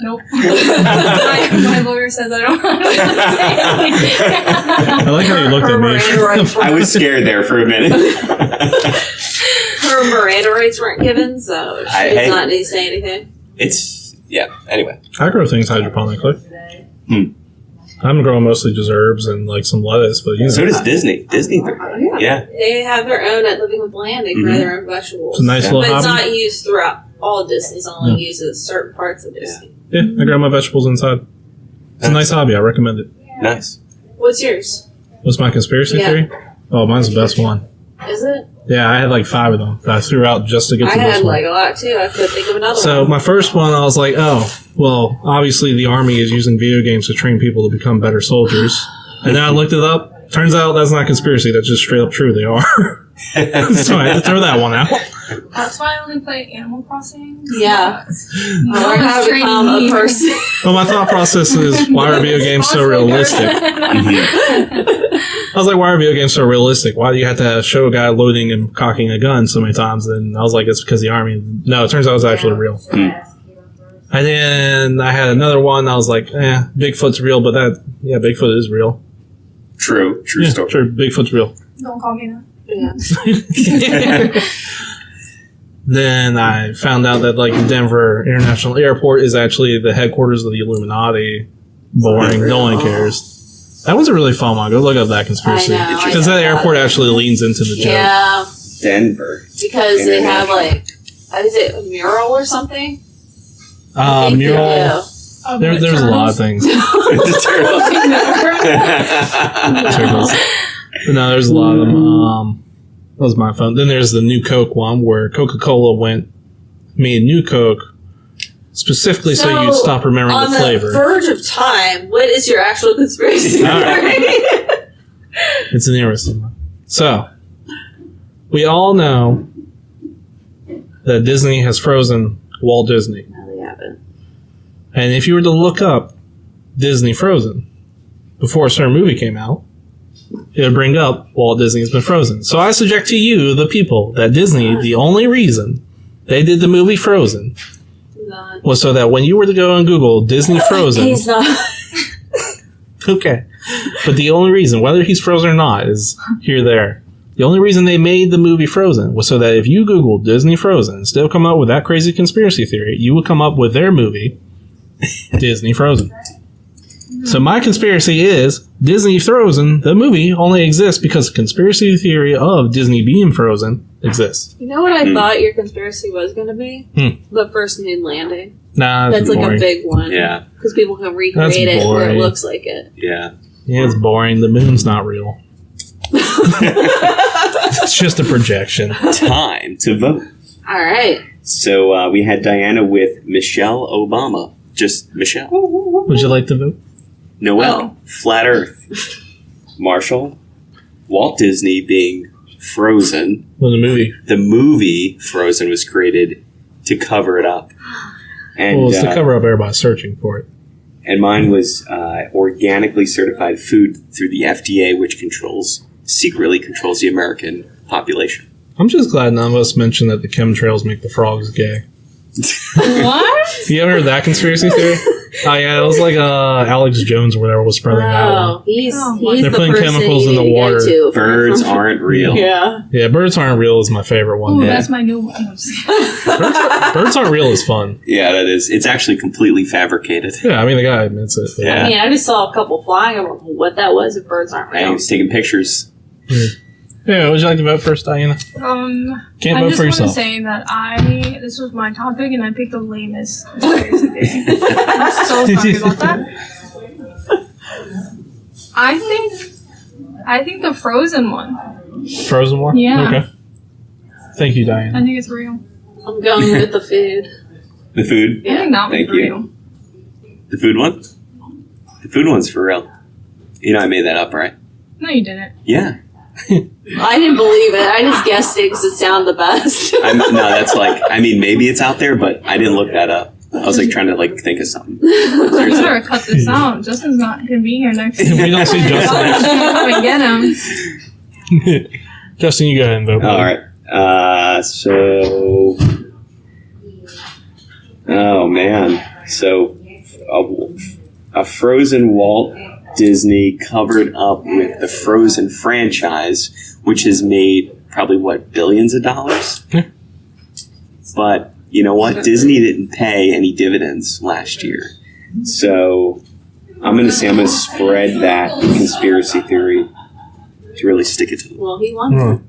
Nope. my lawyer says I don't have to say anything. I like how you looked at me. Miranda rights I was scared there for a minute. her Miranda rights weren't given, so she Hey. does not need to say anything. Anyway. I grow things hydroponically. I'm growing mostly just herbs and like some lettuce, but you know, So does Disney. Disney. Yeah. They have their own at Living with Bland. They grow their own vegetables. it's a nice little But it's hobby. not used throughout all Disney. It's only used in certain parts of Disney. Yeah, I grow my vegetables inside. It's a nice hobby. I recommend it. Nice. What's yours? What's my conspiracy Yeah. theory? Oh, mine's the best one. Is it? Yeah, I had like 5 of them that I threw out just to get I to this had one. like a lot too. I could think of another So one. my first one, I was like, oh, well, obviously the Army is using video games to train people to become better soldiers. And then I looked it up. Turns out that's not conspiracy. That's just straight up true. They are. So I had to throw that one out. That's why I only play Animal Crossing. Yeah. No Learn how one's to become training a me. person. Well, my thought process is, why are video games so realistic? I was like, why are video games so realistic? Why do you have to show a guy loading and cocking a gun so many times? And I was like, it's because the Army. No, it turns out it's actually real. And then I had another one. I was like, Bigfoot's real, but Bigfoot is real. True Yeah, story. sure, Bigfoot's real. Don't call me that. Yeah. Then I found out that like Denver International Airport is actually the headquarters of the Illuminati. Boring. No one cares. That was a really fun one. Go look up that conspiracy. I know, I Because know that that. airport actually leans into the joke. Yeah. Denver. Because they have like, is it a mural or something? I think they Mural. do. There's a lot of things. The Turtles. But no, there's a lot of them. That was my phone. Then there's the New Coke one where Coca-Cola made New Coke specifically so you'd stop remembering on the flavor. the verge of time, what is your actual conspiracy All right. theory? It's an interesting one. So, we all know that Disney has frozen Walt Disney. No, they haven't. And if you were to look up Disney Frozen before a certain movie came out, it would bring up Walt Disney has been frozen. So I suggest to you, the people, that Disney, the only reason they did the movie Frozen Not. was so that when you were to go on Google Disney Frozen, He's not. okay, but the only reason, whether he's frozen or not, is here there. The only reason they made the movie Frozen was so that if you Google Disney Frozen and still come up with that crazy conspiracy theory, you would come up with their movie, Disney Frozen. So my conspiracy is Disney Frozen, the movie, only exists because the conspiracy theory of Disney being frozen exists. You know what I thought your conspiracy was going to be? The first moon landing. Nah, That's that's like boring. a big one. Yeah. Because people can recreate it where it boring. looks like it. Yeah. Yeah, it's boring. The moon's not real. It's just a projection. Time to vote. All right. So we had Diana with Michelle Obama. Just Michelle. Would you like to vote? Noelle. Flat Earth. Marshall. Walt Disney being Frozen. Well, the movie. The movie Frozen was created to cover it up. And, Well, it's to cover up everybody searching for it. and mine was organically certified food through the FDA, which secretly controls the American population. I'm just glad none of us mentioned that the chemtrails make the frogs gay. What? You ever heard that conspiracy theory? Oh yeah, it was like Alex Jones or whatever was spreading that one. Oh, he's They're the putting person chemicals you in the need to go water. to. Birds aren't real. Yeah. Yeah, birds aren't real is my favorite one. Ooh, Yeah. that's my new one. No, I'm just kidding. Birds aren't real is fun. Yeah, that is. It's actually completely fabricated. Yeah, I mean the guy admits it. but- Yeah. I mean, I just saw a couple flying. I don't know what that was if birds aren't And he real. was taking pictures. Yeah, would you like to vote first, Diana? I Can't vote just for want to yourself. say that this was my topic and I picked the lamest conspiracy theory. I'm so sorry about that. I think the Frozen one. Frozen one? Yeah. Okay. Thank you, I Diana. think it's real. I'm going with the food. The food? I think that one's Thank for you. you. The food one? The food one's for real. You know I made that up, right? No, you didn't. Yeah. I didn't believe it. I just guessed it because it sounded the best. No, that's like, I mean, maybe it's out there, but I didn't look that up. I was like trying to like think of something. You Seriously. better cut this out. Justin's not gonna be here next If week. we don't see Justin, Come and get him. Justin, you go ahead and vote. All right. Oh man. So a Frozen Walt Disney covered up with the Frozen franchise, which has made probably billions of dollars. Yeah. But you know what? Disney didn't pay any dividends last year. So I'm going to spread that conspiracy theory to really stick it to them. Well, he won.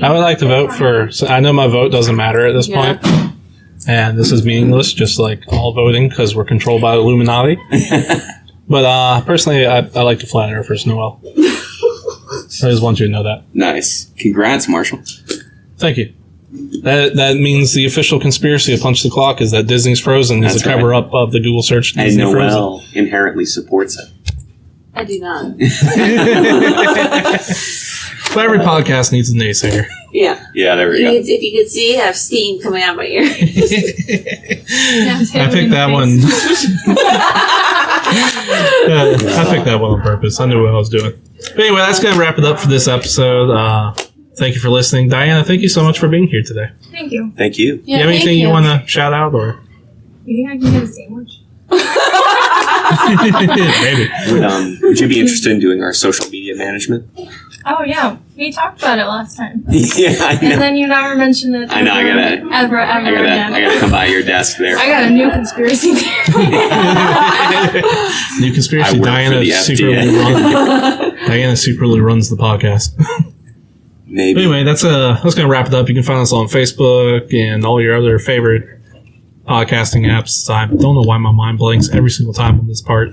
I would like to vote for. So I know my vote doesn't matter at this Yeah. point, and this is meaningless, just like all voting, because we're controlled by the Illuminati. But personally, I like the Flat Earthers, Noel. I just want you to know that. Nice. Congrats, Marshall. Thank you. That means the official conspiracy of Punch the Clock is that Disney's Frozen is That's a cover up of the Google search And Disney Frozen. Noel inherently supports it. I do not. But every podcast needs a naysayer. Yeah. Yeah, there we go. If you could see, I have steam coming out my ears. I picked that one. I picked that one on purpose. I knew what I was doing. But anyway, that's going to wrap it up for this episode. Thank you for listening. Diana, thank you so much for being here today. Thank you. Thank you. Do you have anything you want to shout out? Or You think I can get a sandwich? maybe. Would you be interested in doing our social media management? Oh yeah, we talked about it last time, Yeah, I and know. then you never mentioned it. I know, I gotta- ever again. I gotta come by your desk there. I got a new conspiracy theory. New conspiracy. I work for Diana the secretly runs the podcast. Maybe. But anyway, that's gonna wrap it up. You can find us on Facebook and all your other favorite podcasting apps. I don't know why my mind blanks every single time on this part.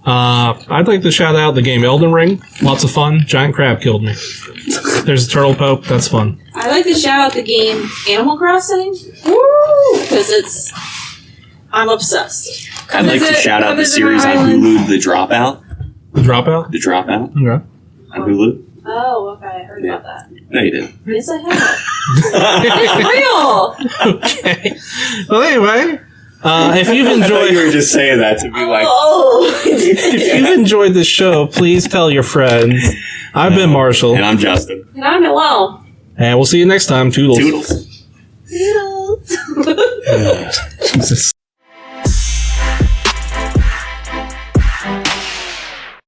I'd like to shout out the game Elden Ring. Lots of fun. Giant crab killed me. There's a turtle pope. That's fun. I like to shout out the game Animal Crossing. Because I'm obsessed. I'd like to shout out the Visit series our on island. Hulu, The Dropout. The dropout. The Dropout Okay. on Hulu. Oh, okay. I heard Yeah. about that. No, you didn't. Yes, I have. It's real. Okay. Well, anyway, if you've I thought you enjoyed were just saying that to be like, Oh. if you've enjoyed this show, please tell your friends. I've been Marshall, and I'm Justin. And I'm Noel. and we'll see you next time. Toodles. Toodles. Toodles. Jesus.